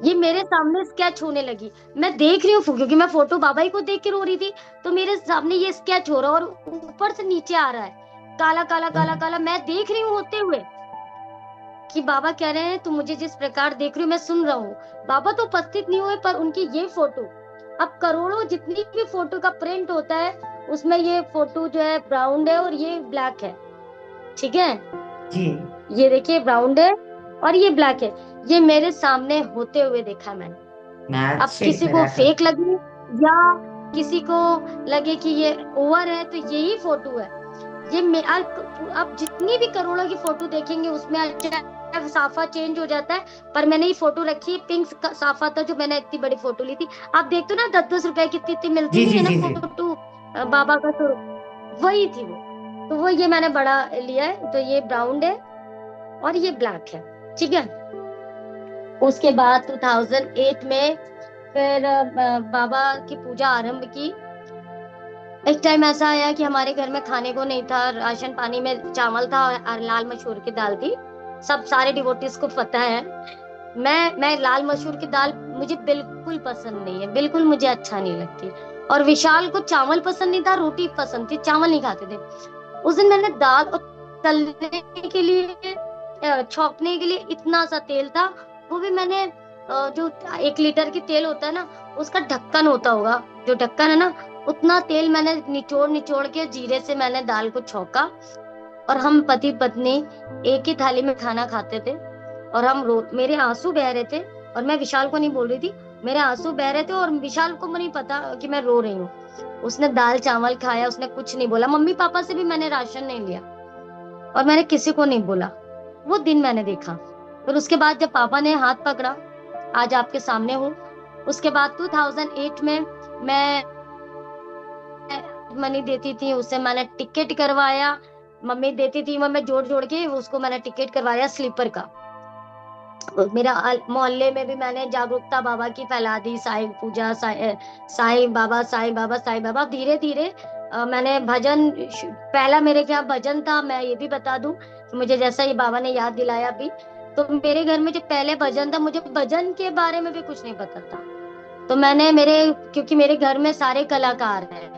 ये मेरे सामने स्केच होने लगी। मैं देख रही हूँ क्योंकि मैं फोटो बाबा ही को देख के रो रही थी, तो मेरे सामने ये स्केच हो रहा है और ऊपर से नीचे आ रहा है, काला काला काला काला, मैं देख रही हूँ होते हुए कि बाबा कह रहे हैं तुम मुझे जिस प्रकार देख रही हो मैं सुन रहा हूँ। बाबा तो उपस्थित नहीं हुए, पर उनकी ये फोटो, अब करोड़ों जितनी भी फोटो का प्रिंट होता है, उसमें ये फोटो जो है ब्राउन है और ये ब्लैक है। ठीक है, जी। ये देखिए ब्राउन है और ये ब्लैक है, ये मेरे सामने होते हुए देखा मैंने। अब मैजिक किसी को मिरेकल। फेक लगे या किसी को लगे कि ये ओवर है, तो यही फोटो है। ये आप जितनी भी करोड़ों की फोटो देखेंगे उसमें अच्छा साफा चेंज हो जाता है, पर मैंने ये फोटो रखी है, पिंक साफा था जो मैंने इतनी बड़ी फोटो ली थी। आप देखते हो ना 10-10 रुपए की इतनी इतनी मिलती जी नहीं जी है ना जी जी फोटो, बाबा का तो वही थी वो। तो वो ये मैंने बड़ा लिया है, तो ये ब्राउन है और ये ब्लैक है। ठीक है। उसके बाद 2008 में फिर बाबा की पूजा आरंभ की। एक टाइम ऐसा आया कि हमारे घर में खाने को नहीं था, राशन पानी में चावल था और लाल मसूर की दाल थी। सब सारे डिवोटीज को पता है, मैं लाल मसूर की दाल मुझे बिल्कुल पसंद नहीं है, बिल्कुल मुझे अच्छा नहीं लगती। और विशाल को चावल पसंद नहीं था, रोटी पसंद थी, चावल नहीं खाते थे। उस दिन मैंने दाल और तलने के लिए छौंकने के लिए इतना सा तेल था, वो भी मैंने जो 1 लीटर की तेल होता है ना, उसका ढक्कन होता होगा, जो ढक्कन है ना, उतना तेल मैंने निचोड़ निचोड़ के जीरे से मैंने दाल को छौंका। और हम पति पत्नी एक ही थाली में खाना खाते थे, और हम रो मेरे आंसू बह रहे थे, और मैं विशाल को नहीं बोल रही थी, मेरे आंसू बह रहे थे और विशाल को नहीं पता कि मैं रो रही हूँ। उसने दाल चावल खाया, उसने कुछ नहीं बोला, मम्मी पापा से भी मैंने राशन नहीं लिया और मैंने किसी को नहीं बोला। वो दिन मैंने देखा। फिर उसके बाद जब पापा ने हाथ पकड़ा, आज आपके सामने हूँ। उसके बाद 2008 में मैं मनी देती थी, उससे मैंने टिकट करवाया, मम्मी देती थी, मैं जोड़ जोड़ के उसको मैंने टिकट करवाया स्लीपर का। मेरा मोहल्ले में भी मैंने जागरूकता बाबा की फैला दी, साईं पूजा, साईं बाबा, साईं बाबा, साईं बाबा। धीरे धीरे मैंने भजन, पहला मेरे क्या भजन था, मैं ये भी बता दूं कि मुझे जैसा ये बाबा ने याद दिलाया अभी, तो मेरे घर में जो पहले भजन था, मुझे भजन के बारे में भी कुछ नहीं पता था। तो मैंने क्योंकि मेरे घर में सारे कलाकार हैं,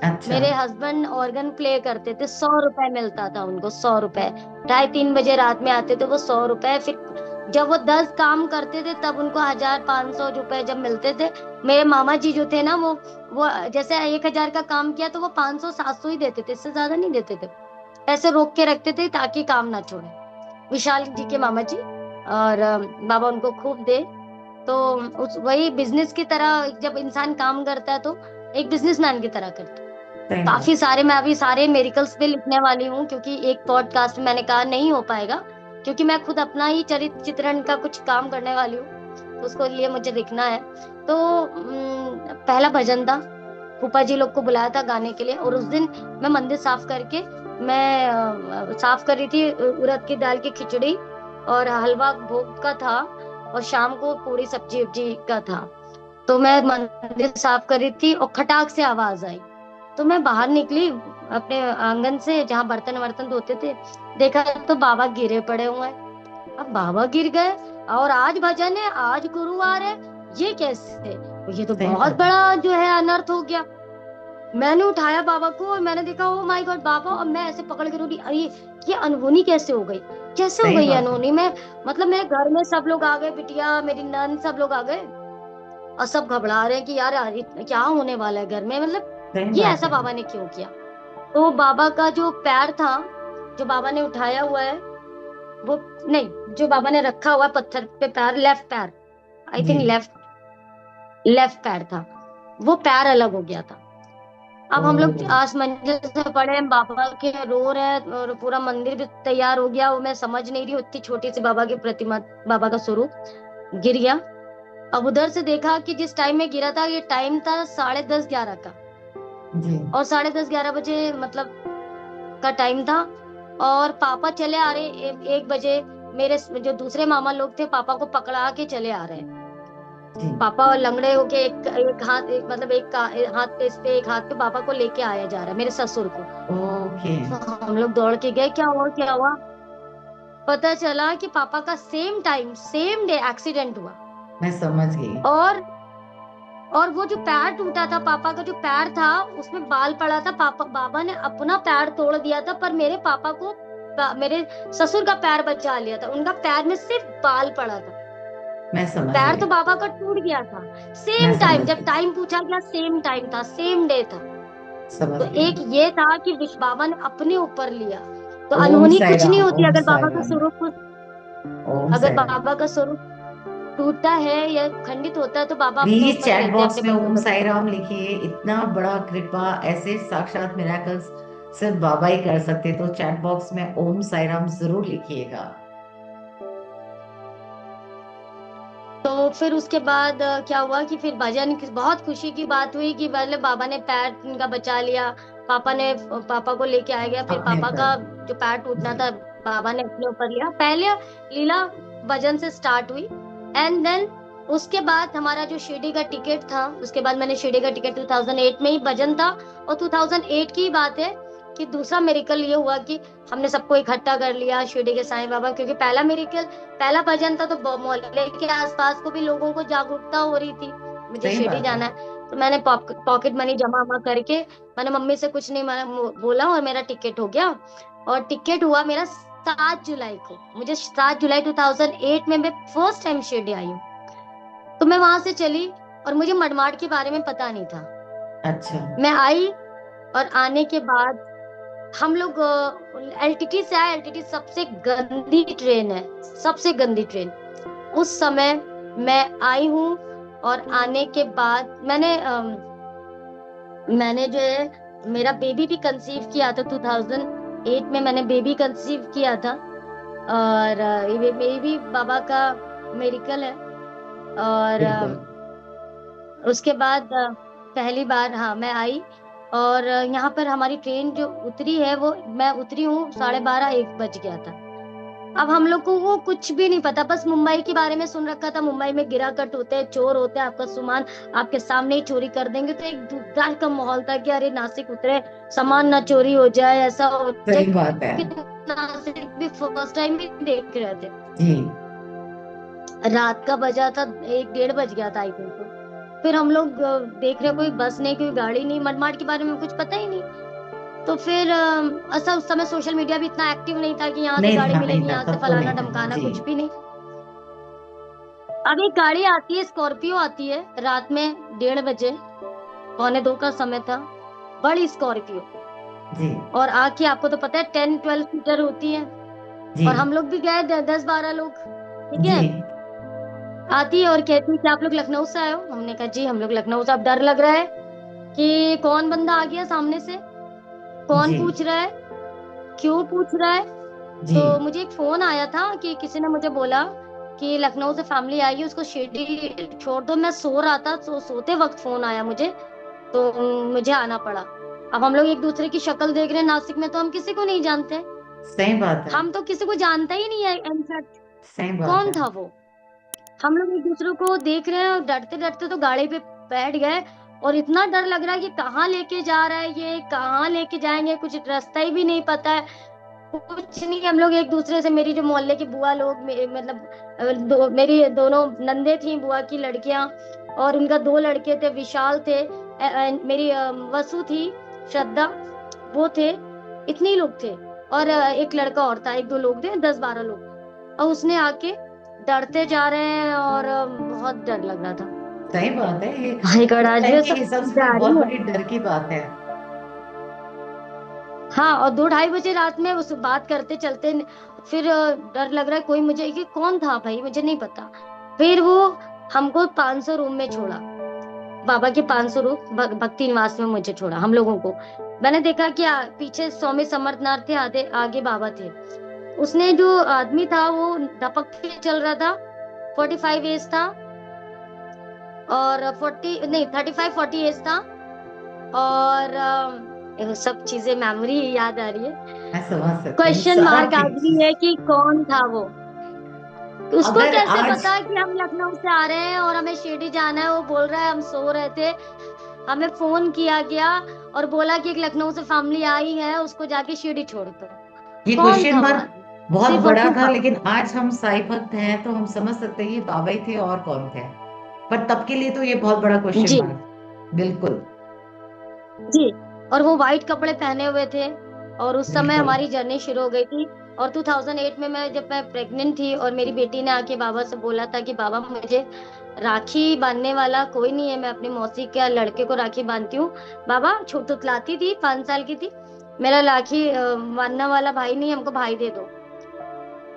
अच्छा। मेरे हस्बैंड ऑर्गन प्ले करते थे, 100 रुपए मिलता था उनको, 100 रुपए, 2:30 बजे रात में आते थे वो, 100 रुपए। फिर जब वो 10 काम करते थे तब उनको 1,500 रुपए जब मिलते थे। मेरे मामा जी जो थे ना, वो जैसे 1,000 का काम किया तो वो 500-700 ही देते थे, इससे ज्यादा नहीं देते थे। ऐसे रोक के रखते थे ताकि काम ना छोड़े, विशाल जी के मामा जी। और बाबा उनको खूब दे। तो उस वही बिजनेस की तरह जब इंसान काम करता है तो एक बिजनेसमैन की तरह करता है। सही बात। काफी सारे, मैं अभी सारे मेरिकल्स पे लिखने वाली हूँ, क्योंकि एक पॉडकास्ट में मैंने कहा नहीं हो पाएगा, क्योंकि मैं खुद अपना ही चरित्र चित्रण का कुछ काम करने वाली हूँ, तो उसको लिए मुझे लिखना है। तो पहला भजन था, फूफा जी लोग को बुलाया था गाने के लिए, और उस दिन मैं मंदिर साफ करके, मैं साफ कर रही थी, उड़द की दाल की खिचड़ी और हलवा भोग का था, और शाम को पूरी सब्जी उब्जी का था। तो मैं मंदिर साफ कर रही थी और खटाक से आवाज आई, तो मैं बाहर निकली अपने आंगन से जहाँ बर्तन वर्तन धोते थे, देखा तो बाबा गिरे पड़े हुए हैं। अब बाबा गिर गए और आज भजन है, आज गुरुवार है, ये कैसे? ये तो सही बहुत बात है। बड़ा जो है अनर्थ हो गया। मैंने उठाया बाबा को और मैंने देखा, ओ माय गॉड बाबा, और मैं ऐसे पकड़ के रोटी, अरे ये अनहोनी कैसे हो गई, कैसे हो सही गई ये बात है। अनहोनी? मैं, मतलब मेरे घर में सब लोग आ गए, बिटिया मेरी नंद सब लोग आ गए, और सब घबरा रहे हैं कि यार क्या होने वाला है घर में, मतलब सही ये बात ऐसा है। बाबा ने क्यों किया? तो बाबा का जो पैर था, जो बाबा ने उठाया हुआ है, वो नहीं, जो बाबा ने रखा हुआ है पत्थर पे पैर, लेफ्ट पैर, आई जी थिंक लेफ्ट लेफ्ट पैर था, वो पैर अलग हो गया था। अब हम लोग ओ आस मंजिल से पड़े, बाबा के रो रहे हैं और पूरा मंदिर भी तैयार हो गया। वो मैं समझ नहीं रही, उतनी छोटी सी बाबा की प्रतिमा, बाबा का स्वरूप गिर गया। अब उधर से देखा कि जिस टाइम में गिरा था, ये टाइम था 10:30-11 का, जी। और 10:30-11 बजे मतलब का टाइम था। और पापा चले आ रहे 1 बजे। मेरे जो दूसरे मामा लोग थे, पापा को पकड़ा के चले आ रहे हैं। जी। पापा लंगड़े होके एक हाथ, एक मतलब एक हाथ पे इस पे, एक हाथ पे पापा को लेके आया जा रहा है, मेरे ससुर को। ओके। तो हम लोग दौड़ के गए, क्या हुआ क्या हुआ। पता चला कि पापा का same time same day accident हुआ। मैं समझ गई। और वो जो पैर टूटा था, पापा का जो पैर था उसमें बाल पड़ा था। पापा बाबा ने अपना पैर तोड़ दिया था, पर मेरे पापा को मेरे ससुर का पैर बचा लिया था। उनका पैर में सिर्फ बाल पड़ा था, मैं समझ पैर तो गई। बाबा का टूट गया था। मैं सेम टाइम, समझ जब गई। टाइम पूछा गया सेम टाइम था, सेम डे था। समझ तो गई। एक ये था कि विश बाबा ने अपने ऊपर लिया। तो ओम अनहोनी साई कुछ नहीं राम, होती, ओम अगर साई बाबा का राम, स्वरूप, ओम अगर साई राम। बाबा का स्वरूप टूटता है या खंडित होता है तो बाबा अपने प्लीज ऊपर चैट लेते हैं बॉक्स अपने में बंदों ओम का। साई राम लिखिए। इतना बड़ा कृपा ऐसे साक्षात मिराकल्स सिर्फ बाबा ही कर सकते, तो चैट बॉक्स में ओम साई राम जरूर लिखिएगा। तो फिर उसके बाद क्या हुआ कि फिर भजन बहुत खुशी की बात हुई कि मतलब बाबा ने पैर इनका बचा लिया। पापा को लेके आया गया। फिर अपने पापा पर। का जो पैर टूटना जी। था, बाबा ने अपने ऊपर लिया। पहले लीला भजन से स्टार्ट हुई, एंड देन उसके बाद हमारा जो शिरडी का टिकट था, उसके बाद मैंने शिरडी का टिकट 2008 में ही भजन था। और 2008 की बात है कि दूसरा मेरिकल ये हुआ कि हमने सबको इकट्ठा कर लिया शिरडी के साईं बाबा, क्योंकि पहला मेरिकल, पहला भजन था, तो मोहल्ले के आसपास को भी लोगों को जागरूकता हो रही थी मुझे सही शिरडी बात है। जाना है। तो मैंने पॉकेट मनी जमा वमा करके, मैंने मम्मी से कुछ नहीं बोला, और मेरा टिकट हो गया। और टिकट हुआ मेरा 7 जुलाई को। मुझे 7 जुलाई 2008 में मैं फर्स्ट टाइम शिरडी आई हूँ। तो मैं वहां से चली, और मुझे मडमाड के बारे में पता नहीं था। अच्छा। मैं आई, और आने के बाद हम लोग एलटीटी से आए। एलटीटी सबसे गंदी ट्रेन है, सबसे गंदी ट्रेन। उस समय मैं आई हूँ, और आने के बाद मैंने जो है मेरा बेबी भी कंसीव किया था 2008 में, मैंने बेबी कंसीव किया था। और ये बेबी बाबा का मेरिकल है। और बिल्कुल। उसके बाद पहली बार हाँ मैं आई। और यहाँ पर हमारी ट्रेन जो उतरी है, वो मैं उतरी हूँ 12:30-1 बज गया था। अब हम लोग को वो कुछ भी नहीं पता, बस मुंबई के बारे में सुन रखा था, मुंबई में गिराकट होते हैं, चोर होते हैं, आपका सामान आपके सामने ही चोरी कर देंगे। तो एक डर का माहौल था कि अरे नासिक उतरे, सामान ना चोरी हो जाए, ऐसा हो जाए, सही बात है। क्योंकि नासिक भी फर्स्ट टाइम ही देख रहे थे। जी। रात का बजा था, 1-1:30 बज गया था आई थिंक। तो फिर हम लोग देख रहे, कोई बस नहीं, कोई गाड़ी नहीं, मडमाड के बारे में कुछ पता ही नहीं। तो फिर ऐसा उस समय सोशल मीडिया भी इतना एक्टिव नहीं था कि यहाँ से नहीं गाड़ी था, नहीं मिलेगी, था, यहाँ से तब तो फलाना नहीं था। ढमकाना, जी। कुछ भी नहीं। अब एक गाड़ी आती है, स्कॉर्पियो आती है रात में 1:30 बजे, 1:45 का समय था, बड़ी स्कॉर्पियो। जी। और आके आपको तो पता है 10-12 सीटर होती है। जी। और हम लोग भी गए 10-12 लोग, ठीक जी। है। आती है और कहती है कि आप लोग लखनऊ से आए हो। हमने कहा जी हम लोग लखनऊ से। अब डर लग रहा है कि कौन बंदा आ गया सामने से, कौन जी। पूछ रहा है, क्यों पूछ रहा है। जी। तो मुझे एक फोन आया था कि किसी ने मुझे बोला कि लखनऊ से फैमिली आई है, उसको शिरडी छोड़ दो। मैं सो रहा था, तो सोते वक्त फोन आया मुझे, तो मुझे आना पड़ा। अब हम लोग एक दूसरे की शक्ल देख रहे हैं, नासिक में तो हम किसी को नहीं जानते, सही बात है। हम तो किसी को जानता ही नहीं है इनफैक्ट। सही बात कौन है। था वो। हम लोग एक दूसरे को देख रहे हैं, और डरते डरते तो गाड़ी पे बैठ गए। और इतना डर लग रहा है कि कहाँ लेके जा रहा है, ये कहाँ लेके जाएंगे, कुछ रास्ता ही भी नहीं पता है, कुछ नहीं। हम लोग एक दूसरे से, मेरी जो मोहल्ले की बुआ लोग, मतलब मेरी दोनों नंदे थी, बुआ की लड़कियां, और उनका 2 लड़के थे, विशाल थे, मेरी वसु थी, श्रद्धा, वो थे। इतने ही लोग थे। और एक लड़का और था, 1-2 लोग थे, 10-12 लोग। और उसने आके डरते जा रहे हैं, और बहुत डर लग रहा था। सही बात है। ये भाई गॉड, उस आज टाइम ये के सब हिसाब से तो जा बहुत रही है। बड़ी डर की बात है। हाँ, और 2-2:30 बजे रात में उस बात करते चलते, फिर डर लग रहा है कोई मुझे, कि कौन था भाई मुझे नहीं पता। फिर वो हमको 500 रूम में छोड़ा। बाबा के 500 रूप भक्ति निवास में मुझे छोड़ा, हम लोगों को। मैंने देखा कि पीछे स्वामी समर्थनाथ थे, आधे आगे बाबा थे। उसने जो आदमी था वो दपक के चल रहा था, 45 एज था, और 40 नहीं 35-40 एज था। और ये सब चीजें मेमोरी याद आ रही है। मैं समझ सकती हूँ क्वेश्चन सारा मार्क आज भी है कि कौन था वो। उसको अगर कैसे आज पता कि हम लखनऊ से आ रहे हैं और हमें शिरडी जाना है। वो बोल रहा है, हम सो रहे थे, हमें फोन किया गया और बोला कि एक लखनऊ से फैमिली आई है, उसको जाके शिरडी छोड़ दो। ये कौन क्वेश्चन था वो मार्क आदमी? बहुत सिर्फ और बड़ा सिर्फ था, बाबा। लेकिन आज हम साई भक्त हैं तो हम समझ सकते हैं ये बाबा ही थे और कौन थे। पर तब के लिए तो ये बहुत बड़ा क्वेश्चन जी मार्क। बिल्कुल। जी। और वो व्हाइट कपड़े पहने हुए थे, और उस समय बिल्कुल। हमारी जर्नी शुरू हो गई थी। और 2008 में जब मैं प्रेग्नेंट थी, और मेरी बेटी ने आके बाबा से बोला था कि बाबा मुझे राखी बांधने वाला कोई नहीं है, मैं अपनी मौसी के लड़के को राखी बांधती हूँ। बाबा तुतलाती थी, 5 साल की थी, मेरा राखी बांधने वाला भाई नहीं है, हमको भाई दे दो।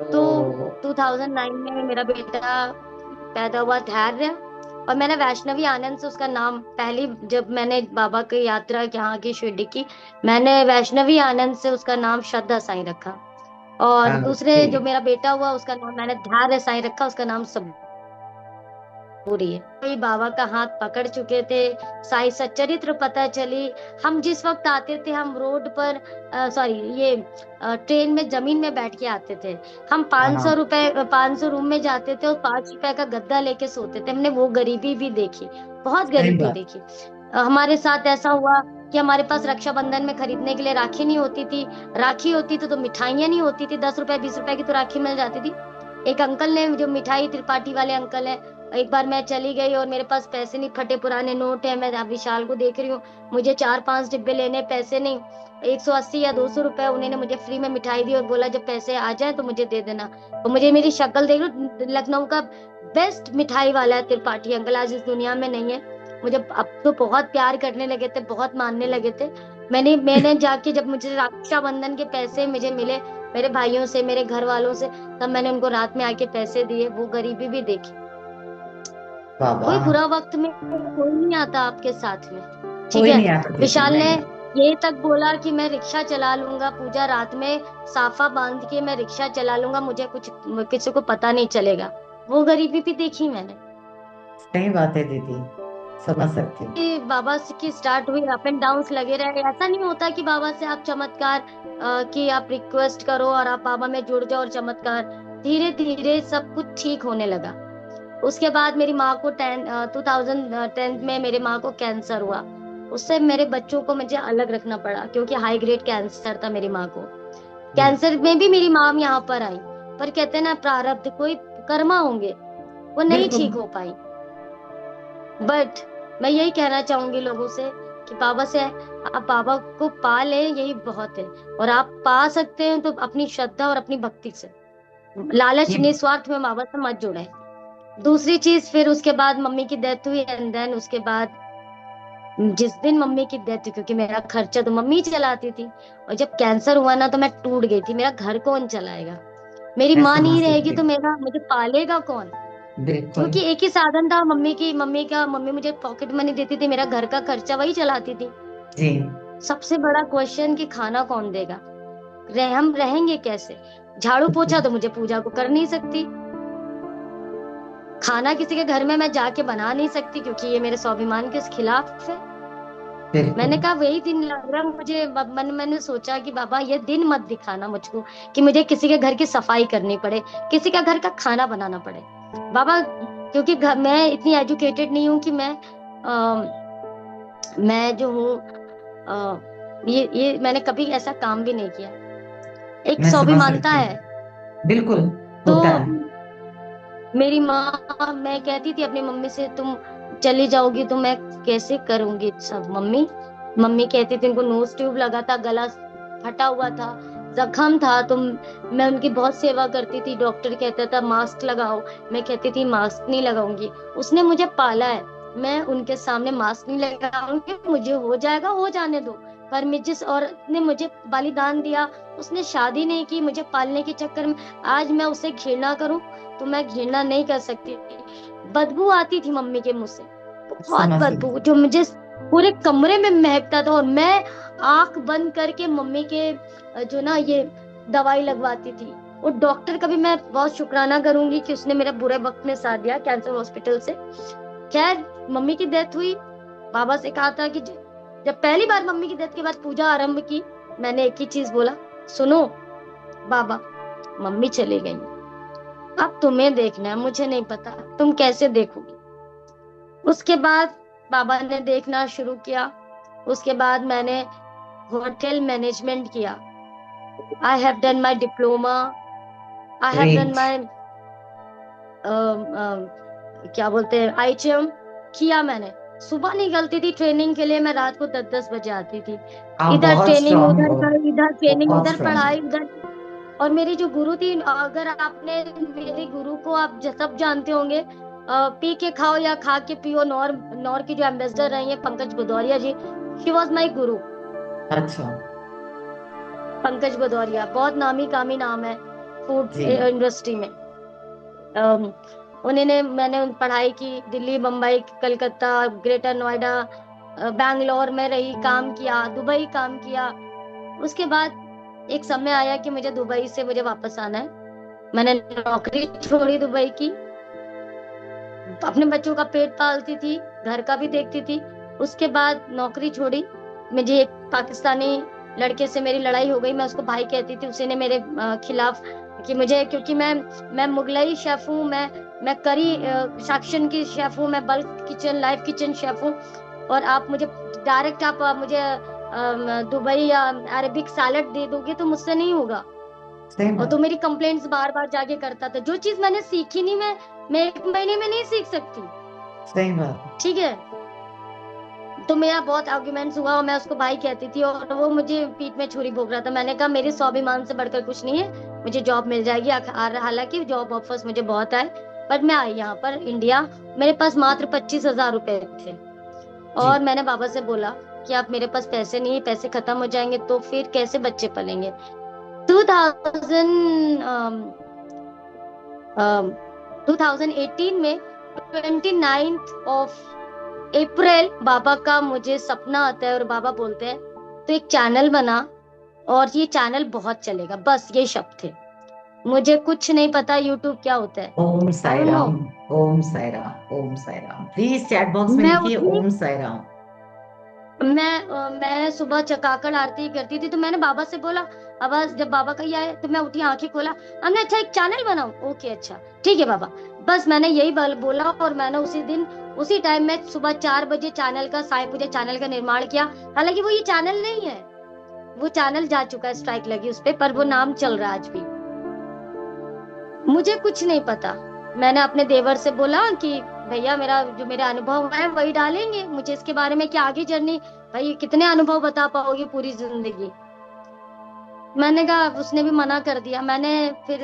तो ओ 2009 में मेरा बेटा पैदा हुआ, धैर्य। और मैंने वैष्णवी आनंद से उसका नाम, पहली जब मैंने बाबा की यात्रा यहाँ की शिरडी की, मैंने वैष्णवी आनंद से उसका नाम श्रद्धा साईं रखा। और ओके। दूसरे जो मेरा बेटा हुआ उसका नाम मैंने धैर्य साईं रखा, उसका नाम सब पूरी है। कोई बाबा का हाथ पकड़ चुके थे, साई सच्चरित्र पता चली। हम जिस वक्त आते थे, हम रोड पर सॉरी ये ट्रेन में जमीन में बैठ के आते थे। हम 500 रूम में जाते थे और 5 रुपए का गद्दा लेके सोते थे। हमने वो गरीबी भी देखी, बहुत सही गरीबी बात। देखी। हमारे साथ ऐसा हुआ कि हमारे पास रक्षाबंधन में खरीदने के लिए राखी नहीं होती थी। राखी होती थी तो मिठाइयाँ नहीं होती थी, 10 रुपए 20 रुपए की तो राखी मिल जाती थी। एक अंकल ने, जो मिठाई त्रिपाठी वाले अंकल है, एक बार मैं चली गई और मेरे पास पैसे नहीं, फटे पुराने नोट है, मैं विशाल को देख रही हूँ, मुझे 4-5 डिब्बे लेने, पैसे नहीं, 180 या 200 रुपए उन्होंने मुझे फ्री में मिठाई दी और बोला जब पैसे आ जाए तो मुझे दे देना। तो मुझे, मेरी शक्ल देख लो, लखनऊ का बेस्ट मिठाई वाला है त्रिपाठी अंकल, आज इस दुनिया में नहीं है। मुझे अब तो बहुत प्यार करने लगे थे, बहुत मानने लगे थे। मैंने जाके, जब मुझे रक्षाबंधन के पैसे मुझे मिले मेरे भाइयों से, मेरे घर वालों से, तब मैंने उनको रात में आके पैसे दिए। वो गरीबी भी देखी। बाबा। कोई बुरा वक्त में कोई नहीं आता आपके साथ में, ठीक कोई है। नहीं आता दीदी, विशाल ने नहीं। ये तक बोला कि मैं रिक्शा चला लूंगा, पूजा रात में साफा बांध के मैं रिक्शा चला लूंगा, मुझे कुछ किसी को पता नहीं चलेगा। वो गरीबी भी देखी मैंने। सही बात है दीदी, समझ सकती हूँ। कि बाबा से की स्टार्ट हुई, अप एंड डाउन लगे रहे। ऐसा नहीं होता कि बाबा से आप चमत्कार कि आप रिक्वेस्ट करो और आप बाबा में जुड़ जाओ और चमत्कार। धीरे धीरे सब कुछ ठीक होने लगा। उसके बाद मेरी माँ को 2010 में मेरी माँ को कैंसर हुआ। उससे मेरे बच्चों को मुझे अलग रखना पड़ा, क्योंकि हाई ग्रेड कैंसर था मेरी माँ को। कैंसर में भी मेरी माँ यहाँ पर आई, पर कहते हैं ना, प्रारब्ध, कोई कर्मा होंगे, वो नहीं बिल्कुल। ठीक हो पाई। बट मैं यही कहना चाहूंगी लोगों से कि बाबा से आप बाबा को पा लें, यही बहुत है। और आप पा सकते हैं तो अपनी श्रद्धा और अपनी भक्ति से, लालच ये निस्वार्थ में बाबा से मत जुड़े। दूसरी चीज, फिर उसके बाद मम्मी की डेथ हुई, एंड देन उसके बाद जिस दिन मम्मी की डेथ हुई, क्योंकि मेरा खर्चा तो मम्मी चलाती थी, और जब कैंसर हुआ ना तो मैं टूट गई थी। मेरा घर कौन चलाएगा? मेरी मैं माँ समझ नहीं रहेगी सकती तो मेरा, मुझे पालेगा कौन? हूँ। बिल्कुल। क्योंकि एक ही साधन था मम्मी मुझे पॉकेट मनी देती थी, मेरा घर का खर्चा वही चलाती थी। जी। सबसे बड़ा क्वेश्चन कि खाना कौन देगा, हम रहेंगे कैसे? झाड़ू पोछा तो मुझे पूजा को कर नहीं सकती, खाना किसी के घर में मैं जाके बना नहीं सकती, क्योंकि ये मेरे स्वाभिमान के खिलाफ है। बिल्कुल। मैंने कहा वही दिन लग रहा मुझे, मैंने सोचा कि बाबा ये दिन मत दिखाना मुझको कि मुझे किसी के घर की सफाई करनी पड़े, किसी का घर का खाना बनाना पड़े। बाबा, क्योंकि मैं इतनी एजुकेटेड नहीं हूँ कि मैं जो हूँ, ये मैंने कभी ऐसा काम भी नहीं किया। एक मैं समझ स्वाभिमानता सकती है। हूँ। बिल्कुल। तो होता है। मेरी माँ, मैं कहती थी अपनी मम्मी से, तुम चली जाओगी तो मैं कैसे करूंगी सब? मम्मी कहती थी, उनको नोज ट्यूब लगा था, गला फटा हुआ था, जख्म था, तो मैं उनकी बहुत सेवा करती थी। डॉक्टर कहता था मास्क लगाओ, मैं कहती थी मास्क नहीं लगाऊंगी। उसने मुझे पाला है, मैं उनके सामने मास्क नहीं लगाऊंगी, मुझे हो जाएगा, हो जाने दो। पर मैं, जिस औरत ने मुझे बलिदान दिया, उसने शादी नहीं की, मुझे पालने के चक्कर में आज मैं उसे घृणा करूं तो मैं घृणा नहीं कर सकती। बदबू आती थी मम्मी के मुंह से, तो बहुत समझ गई। बदबू जो मुझे पूरे कमरे में महकता था, और मैं आंख बंद करके मम्मी के जो ना ये दवाई लगवाती थी। और डॉक्टर का भी मैं बहुत शुक्राना करूंगी कि उसने मेरे बुरे वक्त में साथ दिया, कैंसर हॉस्पिटल से। खैर, मम्मी की डेथ हुई। बाबा से कहा था कि जब पहली बार मम्मी की डेथ के बाद पूजा आरंभ की, मैंने एक ही चीज बोला, सुनो बाबा, मम्मी चली गई, अब तुम्हें देखना है, मुझे नहीं पता तुम कैसे देखोगी। उसके बाद बाबा ने देखना शुरू किया। उसके बाद मैंने होटल मैनेजमेंट किया। I have done my diploma, I have done great. My क्या बोलते हैं आईचएम किया मैंने। सुबह निकलती थी ट्रेनिंग के लिए, मैं रात को 10-10 बजे आती थी। आप इधर बहुत ट्रेनिंग, स्ट्रांग उधर हो, घर, इधर ट्रेनिंग, बहुत उधर स्ट्रांग हो। पढ़ाई, उधर। और मेरी जो गुरु थी, अगर आपने मेरे गुरु को आप सब जानते होंगे, पी के खाओ या खा के पियो, नौर नौर की जो एम्बेसडर रही है पंकज भदौरिया जी, शी वॉज माई गुरु। अच्छा। पंकज भदौरिया बहुत नामी कामी नाम है फूड जी। इंडस्ट्री में। अम, उन्होंने मैंने पढ़ाई की दिल्ली, मुंबई, कलकत्ता, ग्रेटर नोएडा, बैंगलोर में रही, काम किया, दुबई काम किया। उसके बाद एक समय आया कि मुझे दुबई से मुझे वापस आना है। मैंने नौकरी छोड़ी दुबई की, अपने बच्चों का पेट पालती थी, घर का भी देखती थी। उसके बाद नौकरी छोड़ी। मुझे एक पाकिस्तानी लड़के से मेरी लड़ाई हो गई, मैं उसको भाई कहती थी, उसी ने मेरे खिलाफ कि मुझे, क्योंकि मैं मुगलई शेफ हूँ, मैं करी सेक्शन की शेफ हूँ, मैं bulk kitchen, live kitchen chef हूँ, और आप मुझे डायरेक्ट आप मुझे दुबई या अरेबिक सैलेड दे दोगे तो मुझसे नहीं होगा। सही और तो बात। मेरी कंप्लेंट्स बार बार जाके करता था। जो चीज मैंने सीखी नहीं, मैं 1 महीने में नहीं सीख सकती। सही बात। ठीक है, तो मेरा बहुत आर्ग्यूमेंट्स हुआ, और मैं उसको भाई कहती थी, और वो मुझे पीठ में छुरी भोंक रहा था। मैंने कहा मेरे स्वाभिमान से बढ़कर कुछ नहीं है, मुझे जॉब मिल जाएगी। हालांकि जॉब ऑफर्स मुझे बहुत आए, बट मैं आई यहाँ पर इंडिया। मेरे पास मात्र 25,000 रुपए थे, जी। और मैंने बाबा से बोला कि आप, मेरे पास पैसे नहीं है, पैसे खत्म हो जाएंगे तो फिर कैसे बच्चे पलेंगे। 2000 2018 में 29 अप्रैल बाबा का मुझे सपना आता है, और बाबा बोलते हैं तो एक चैनल बना, और ये चैनल बहुत चलेगा, बस ये शब्द थे। मुझे कुछ नहीं पता यूट्यूब क्या होता है, Om I Sai don't know. Ram. Om Sai Ram. Om Sai Ram. Please chat box में मैं लिखिए उठी, ओम साई राम। मैं सुबह चकाकड़ आरती करती थी, तो मैंने बाबा से बोला, आवाज जब बाबा का ही आया तो मैं उठी, आंखें खोला, हमने अच्छा एक चैनल बनाओ। ओके अच्छा ठीक है बाबा। बस मैंने यही बोला, और मैंने उसी दिन उसी टाइम में सुबह 4 बजे चैनल का, साई पूजा चैनल का निर्माण किया। हालांकि वो ये चैनल नहीं है, वो चैनल जा चुका है, स्ट्राइक लगी उस पे, पर वो नाम चल रहा है आज भी। मुझे कुछ नहीं पता। मैंने अपने देवर से बोला कि भैया मेरा जो मेरे अनुभव है वही डालेंगे, मुझे इसके बारे में क्या आगे जर्नी, भाई कितने अनुभव बता पाओगे पूरी जिंदगी। मैंने कहा, उसने भी मना कर दिया। मैंने फिर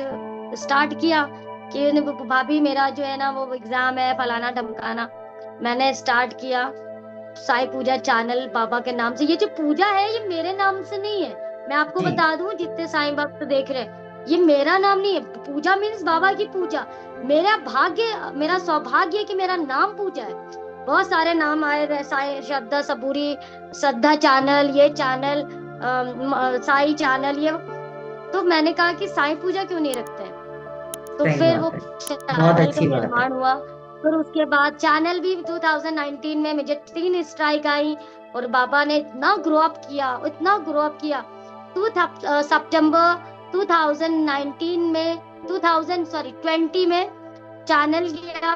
स्टार्ट किया कि भाभी मेरा जो है ना वो एग्जाम है, फलाना ढमकाना। मैंने स्टार्ट किया साई पूजा चैनल बाबा के नाम से। ये जो पूजा है ये मेरे नाम से नहीं है, मैं आपको जी। बता दूं जितने साईं भक्त देख रहे हैं, ये मेरा नाम नहीं है। पूजा मीन्स बाबा की पूजा। मेरा भाग्य, मेरा सौभाग्य है कि मेरा नाम पूजा है। बहुत सारे नाम आए रहे, साई श्रद्धा सबूरी, श्रद्धा चैनल, ये चैनल, साई चैनल, ये। तो मैंने कहा कि साई पूजा क्यों नहीं रखते हैं। तो सही फिर वो बात है। बहुत चैनल का अच्छी बात है। निर्माण हुआ। फिर उसके बाद चैनल भी 2019 में मुझे 3 स्ट्राइक आई, और बाबा ने इतना ग्रो अप किया, इतना ग्रो अप किया। सितंबर 2019 में 2020 में चैनल गया,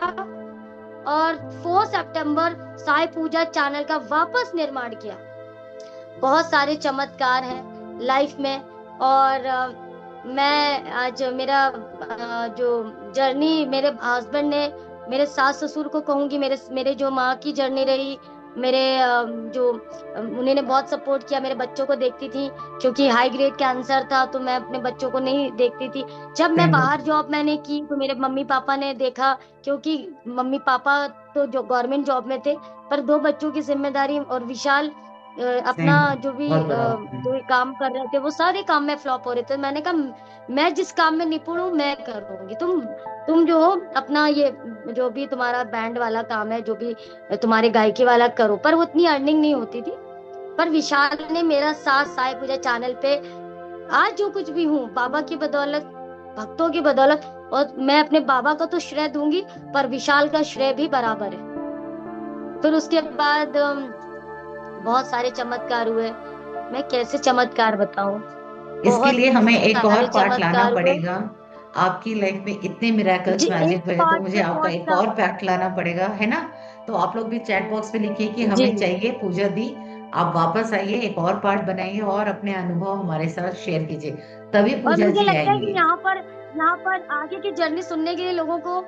और 4 सितंबर साई पूजा चैनल का वापस निर्माण किया। बहुत सारे चमत्कार हैं लाइफ में। और मैं आज मेरा जो जर्नी मेरे हस्बैंड ने, मेरे सास ससुर को कहूंगी, मेरे जो माँ की जर्नी रही, मेरे जो उन्होंने बहुत सपोर्ट किया। मेरे बच्चों को देखती थी, क्योंकि हाई ग्रेड कैंसर था, तो मैं अपने बच्चों को नहीं देखती थी। जब मैं सही बात। बाहर जॉब मैंने की तो मेरे मम्मी पापा ने देखा, क्योंकि मम्मी पापा तो जो गवर्नमेंट जॉब में थे, पर 2 बच्चों की जिम्मेदारी, और विशाल अपना सही में जो भी बहुत बड़ा जो भी काम कर रहे थे वो सारे काम में फ्लॉप हो रहे थे। मैंने कहा मैं जिस काम में निपुण हूँ मैं करूंगी, तुम जो हो अपना ये जो भी तुम्हारा बैंड वाला काम है, जो भी तुम्हारे गायकी वाला करो। पर वो उतनी अर्निंग नहीं होती थी। पर विशाल ने मेरा साथ साई पूजा चैनल पे आज जो कुछ भी हूँ बाबा की बदौलत, भक्तों की बदौलत। और मैं अपने बाबा को तो श्रेय दूंगी, पर विशाल का श्रेय भी बराबर है। फिर उसके बाद बहुत सारे चमत्कार हुए। मैं कैसे चमत्कार बताऊं, इसके बहुत लिए हमें एक और सारे पार्ट लाना चमत्कार हुए। पड़ेगा। आपकी लाइफ में इतने जी, मिराकल्स एक मैजिक हुए तो पार्ट मुझे से आपका बहुत एक सा। और पार्ट लाना पड़ेगा, है ना? तो आप लोग भी चैट बॉक्स में लिखिए कि जी, हमें चाहिए पूजा दी। आप वापस आइए, एक और पार्ट बनाइए और अपने अनुभव हमारे साथ शेयर कीजिए, तभी और पूजा मुझे जी लगता है कि आएंगे। यहाँ पर आगे की जर्नी सुनने के लिए लोगों को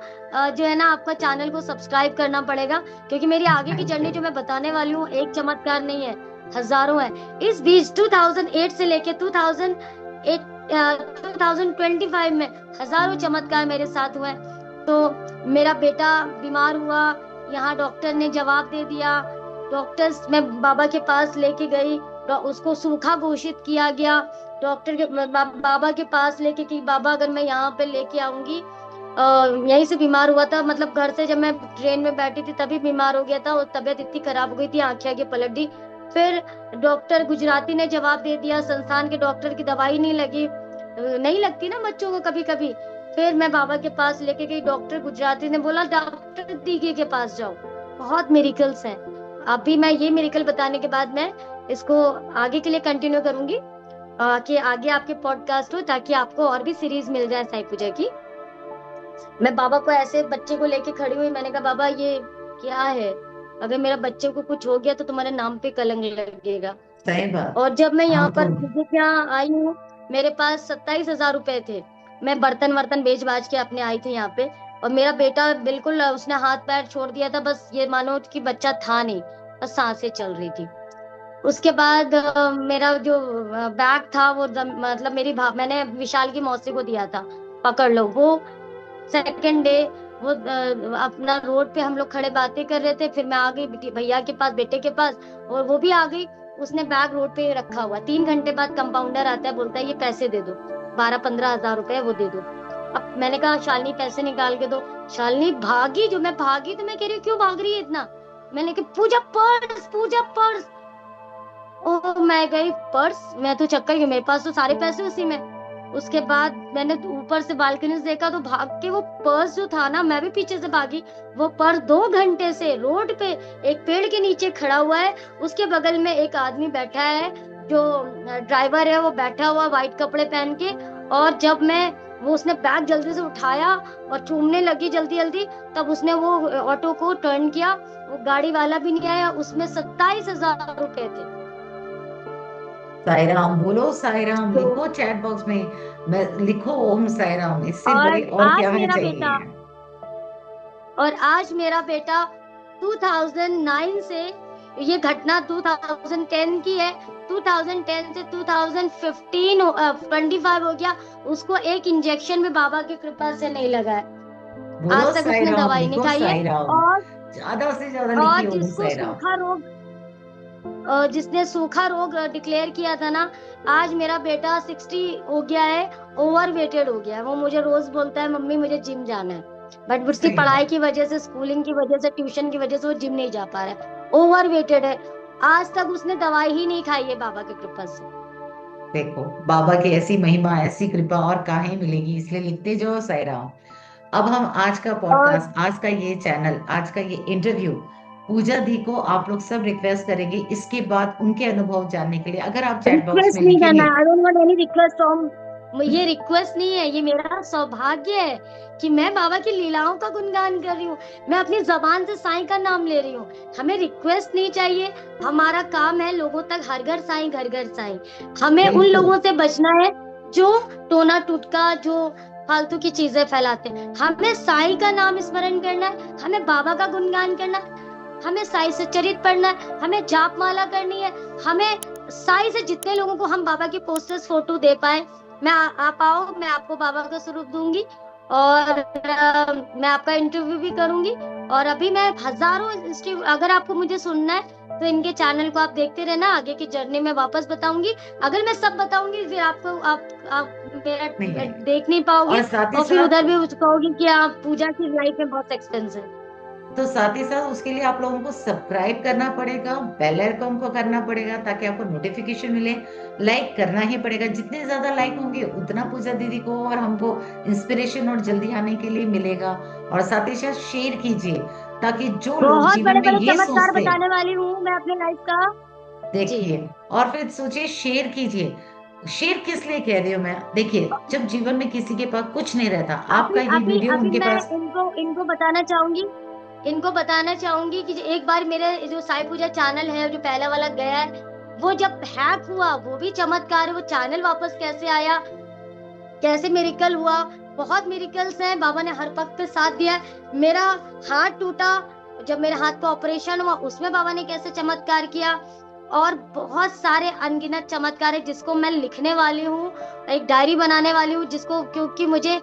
जो है ना आपका चैनल को सब्सक्राइब करना पड़ेगा। क्योंकि मेरी आगे की थैंक जर्नी यू। जो मैं बताने वाली हूँ एक चमत्कार नहीं है, हजारों है। इस बीच 2008 से लेके 2025 में हजारों चमत्कार मेरे साथ हुए। तो मेरा बेटा बीमार हुआ, यहाँ डॉक्टर ने जवाब दे दिया। डॉक्टर्स मैं बाबा के पास लेके गई, उसको सूखा घोषित किया गया। डॉक्टर के बाबा के पास लेके कि बाबा अगर मैं यहाँ पे लेके आऊंगी, यहीं से बीमार हुआ था, मतलब घर से जब मैं ट्रेन में बैठी थी तभी बीमार हो गया था और तबीयत इतनी खराब हो गई थी, आंखें आगे पलट दी। फिर डॉक्टर गुजराती ने जवाब दे दिया, संस्थान के डॉक्टर की दवाई नहीं लगी, नहीं लगती ना बच्चों को कभी कभी। फिर मैं बाबा के पास लेके गई, डॉक्टर गुजराती ने बोला डॉक्टर दीगे के पास जाओ। बहुत मेरिकल्स हैं। अभी मैं ये मेरिकल बताने के बाद मैं इसको आगे के लिए कंटिन्यू करूंगी, कि आगे आपके पॉडकास्ट हो, ताकि आपको और भी सीरीज मिल जाए साई पूजा की। मैं बाबा को ऐसे बच्चे को लेके खड़ी हुई, मैंने कहा बाबा ये क्या है, अगर मेरा बच्चे को कुछ हो गया तो तुम्हारे नाम पे कलंक लगेगा। सही बात। और जब मैं यहाँ हमको पर दीदी के यहाँ आई हूँ, मेरे पास 27,000 रुपए थे। मैं बर्तन वर्तन बेच बाज के अपने आई थी यहाँ पे। और मेरा बेटा बिल्कुल उसने हाथ पैर छोड़ दिया था, बस ये मानो कि बच्चा था नहीं, बस सांसें चल रही थी। उसके बाद मेरा जो बैग था वो मतलब मैंने विशाल की मौसी को दिया था, पकड़ लो वो। सेकंड डे वो अपना रोड पे हम लोग खड़े बातें कर रहे थे, फिर मैं आ गई भैया के पास, बेटे के पास, और वो भी आ गई। उसने बैग रोड पे रखा हुआ, 3 घंटे बाद कंपाउंडर आता है, बोलता है ये पैसे दे दो, 12-15 हजार रुपए वो दे दो। अब मैंने कहा शालिनी पैसे निकाल के दो। शालिनी भागी, जो मैं भागी तो मैं कह रही हूँ क्यों भाग रही है इतना। मैंने कहा पूजा पर्स, पूजा पर्स। ओ मैं गई, पर्स, मैं तो चक्कर गई, मेरे पास तो सारे पैसे उसी में। उसके बाद मैंने तो ऊपर से बालकनी से देखा तो भाग के वो पर्स जो था ना, मैं भी पीछे से भागी। वो पर्स 2 घंटे से रोड पे एक पेड़ के नीचे खड़ा हुआ है। उसके बगल में एक आदमी बैठा है, जो ड्राइवर है, वो बैठा हुआ व्हाइट कपड़े पहन के। और जब मैं वो उसने बैग जल्दी से उठाया और चूमने लगी जल्दी जल्दी, तब उसने वो ऑटो को टर्न किया। वो गाड़ी वाला भी नहीं आया, उसमें 27,000 रुपए थे। साई राम बोलो, साई राम तो लिखो चैट बॉक्स में। मैं लिखो ओम साई राम, इससे और बड़े और आज क्या हमें मेरा चाहिए। बेटा और आज मेरा बेटा 2009 से, ये घटना 2010 की है, 2010 से 2025 हो गया, उसको एक इंजेक्शन में बाबा की कृपा से नहीं लगा है। बोलो आज तक साई उसने राम दवाई नहीं लिखो खाई है। साई राम। और ज्यादा से ज्यादा और लिखिए ओम साई राम। जिसने सूखा रोग डिक्लेयर किया था ना, आज मेरा बेटा 60 हो गया है, ओवर वेटेड हो गया है। वो मुझे रोज बोलता है मम्मी मुझे जिम जाना है, बट उसकी सही पढ़ाई बात। की वजह से, स्कूलिंग की वजह से, ट्यूशन की वजह से वो जिम नहीं जा पा रहा है, ओवर वेटेड है। आज तक उसने दवाई ही नहीं खाई है बाबा की कृपा से। देखो बाबा की ऐसी महिमा, ऐसी कृपा और काहे मिलेगी, इसलिए लिखते जाओ साई राम। अब हम आज का और पॉडकास्ट, आज का ये चैनल, आज का ये इंटरव्यू पूजा दी को आप लोग सब रिक्वेस्ट करेंगे इसके बाद उनके अनुभव जानने के लिए, अगर आप चैट बॉक्स रिक्वेस्ट में नहीं करना लिखेंगे। है, I don't want any request from. ये रिक्वेस्ट नहीं है, ये मेरा सौभाग्य है कि मैं बाबा की लीलाओं का गुणगान कर रही हूँ, मैं अपनी जबान से साईं का नाम ले रही हूँ। हमें रिक्वेस्ट नहीं चाहिए, हमारा काम है लोगों तक हर घर साईं, घर घर साईं। हमें उन बिल्कुल। लोगों से बचना है जो टोना टुटका, जो फालतू की चीजें फैलाते हैं। हमें साईं का नाम स्मरण करना है, हमें बाबा का गुणगान करना है, हमें साईं से चरित पढ़ना है, हमें जाप माला करनी है। हमें साईं से जितने लोगों को हम बाबा की पोस्टर्स फोटो दे पाए, आप आओ, मैं आपको बाबा का स्वरूप दूंगी और मैं आपका इंटरव्यू भी करूंगी। और अभी मैं हजारों अगर आपको मुझे सुनना है तो इनके चैनल को आप देखते रहना, आगे की जर्नी में वापस बताऊंगी। अगर मैं सब बताऊंगी फिर आपको आप मेरा नहीं है। देख नहीं पाओगे, और साथ ही और फिर साथ उधर भी कहोगे कि आप पूजा की लाइफ में बहुत एक्सपेंसिव। तो साथ ही साथ उसके लिए आप लोगों को सब्सक्राइब करना पड़ेगा, बेल आइकन को करना पड़ेगा ताकि आपको नोटिफिकेशन मिले। लाइक करना ही पड़ेगा, जितने ज्यादा लाइक होंगे उतना पूजा दीदी को और हमको इंस्पिरेशन और जल्दी आने के लिए मिलेगा। और साथ ही साथ शेयर कीजिए ताकि जो लोग बहुत जीवन बड़े में बड़े ये चमत्कार सोचते हैं, बताने वाली हूँ मैं अपने लाइफ का। जी। देखिए और फिर सोचिए, शेयर कीजिए। शेयर किस लिए कह रही हूँ मैं, देखिए जब जीवन में किसी के पास कुछ नहीं रहता, आपका अभी ये अभी वीडियो अभी उनके मैं पास। इनको बताना चाहूंगी, इनको बताना चाहूंगी कि एक बार मेरे जो साई पूजा चैनल है जो पहला वाला गया है, वो जब हैक हुआ वो भी चमत्कार है। वो चैनल वापस कैसे आया, कैसे मिरेकल हुआ, बहुत मिरेकल्स हैं। बाबा ने हर वक्त पे साथ दिया है। मेरा हाथ टूटा, जब मेरे हाथ का ऑपरेशन हुआ उसमें बाबा ने कैसे चमत्कार किया, और बहुत सारे अनगिनत चमत्कार है जिसको मैं लिखने वाली हूँ, एक डायरी बनाने वाली हूँ जिसको, क्योंकि मुझे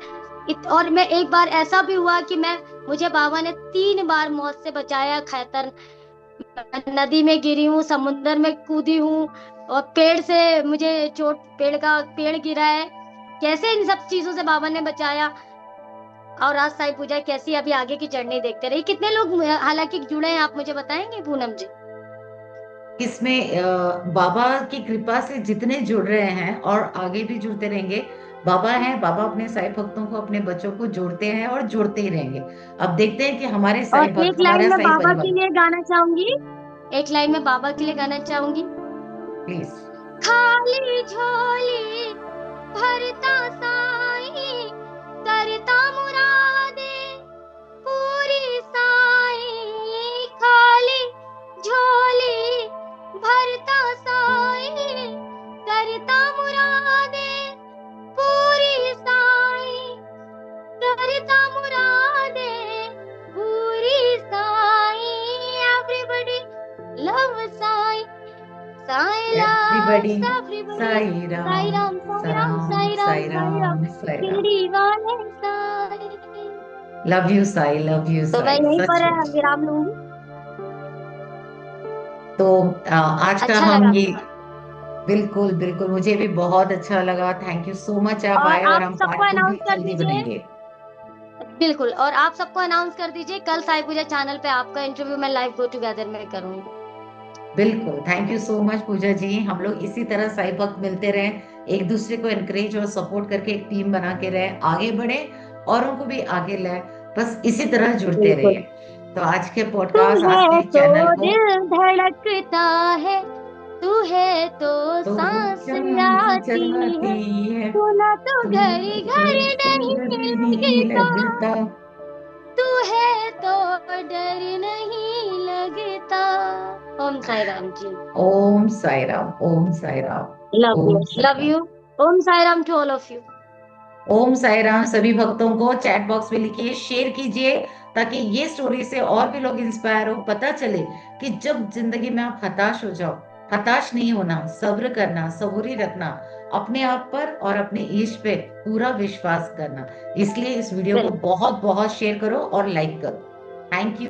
और मैं एक बार ऐसा भी हुआ कि मुझे बाबा ने 3 बार मौत से बचाया। खैतर नदी में गिरी हूँ, समुद्र में कूदी हूँ, और पेड़ से मुझे पेड़ गिरा है। कैसे इन सब चीजों से बाबा ने बचाया। और आज साई पूजा कैसी अभी आगे की जर्नी देखते रही। कितने लोग हालांकि जुड़े हैं, आप मुझे बताएंगे पूनम जी? इसमें बाबा की कृपा से जितने जुड़ रहे हैं और आगे भी जुड़ते रहेंगे, बाबा हैं। बाबा अपने साईं भक्तों को, अपने बच्चों को जोड़ते हैं और जोड़ते ही रहेंगे। अब देखते हैं कि हमारे और साईं भक्त, एक लाइन हमारा में साईं बाबा के परिवार। लिए गाना चाहूंगी, एक लाइन में बाबा के लिए गाना चाहूंगी। प्लीज। खाली झोली भरता साईं, करता मुरादे पूरी साईं। खाली झोली भरता साईं, करता मुरादे पूरी साईं। करता मुरादे पूरी Sai. Everybody love Sai, Sai everybody loves everybody। Sai Sai Ram, Ram, Sai Ram, सराम साईं राम, साई साईं राम, राम, साई राम। शिरडी वाले साईं। लव यू तो मैं साई, यहीं सच पर में। विराम लूंगी। तो आज का अच्छा लगा हम ये, आपसे बात। बिल्कुल बिल्कुल मुझे भी बहुत अच्छा लगा। थैंक यू सो मच, आप और आए, और आप हम सबको पार्ट 2 भी अनाउंस कर जल्दी दीजिए, बनेंगे। बिल्कुल, और आप सबको अनाउंस कर दीजिए, कल साई पूजा चैनल पे आपका इंटरव्यू मैं लाइव गो टुगेदर में करूंगी। बिल्कुल, थैंक यू सो मच पूजा जी। हम लोग इसी तरह साई भक्त मिलते रहें, एक दूसरे को एनकरेज और सपोर्ट करके एक टीम बना के रहे, आगे बढ़े, औरों को भी आगे लाए। बस इसी तरह जुड़ते बिल्कुल। रहिए। तो आज के तू पॉडकास्ट, आज है के तो चैनल को, दिल धड़कता है, तू है तो तो सांस चांद आती चलाती है, है, तू ना तो तू घड़ी घड़ी डर नहीं नहीं लगता, लगता। तू है तो डर नहीं लगता। Om Sai Ram ji. Om Sai Ram, Om Sai Ram, love you, Om Sai love Ram. You. Om Sai Ram to all of you. Om Sai Ram. सभी भक्तों को चैट बॉक्स में लिखिए, शेयर कीजिए ताकि ये स्टोरी से और भी लोग इंस्पायर हो। पता चले कि जब जिंदगी में आप हताश हो जाओ, हताश नहीं होना, सब्र करना, सबूरी रखना, अपने आप पर और अपने ईश पे पूरा विश्वास करना। इसलिए इस वीडियो को बिल्कुल। बहुत बहुत शेयर करो और लाइक करो। Thank you.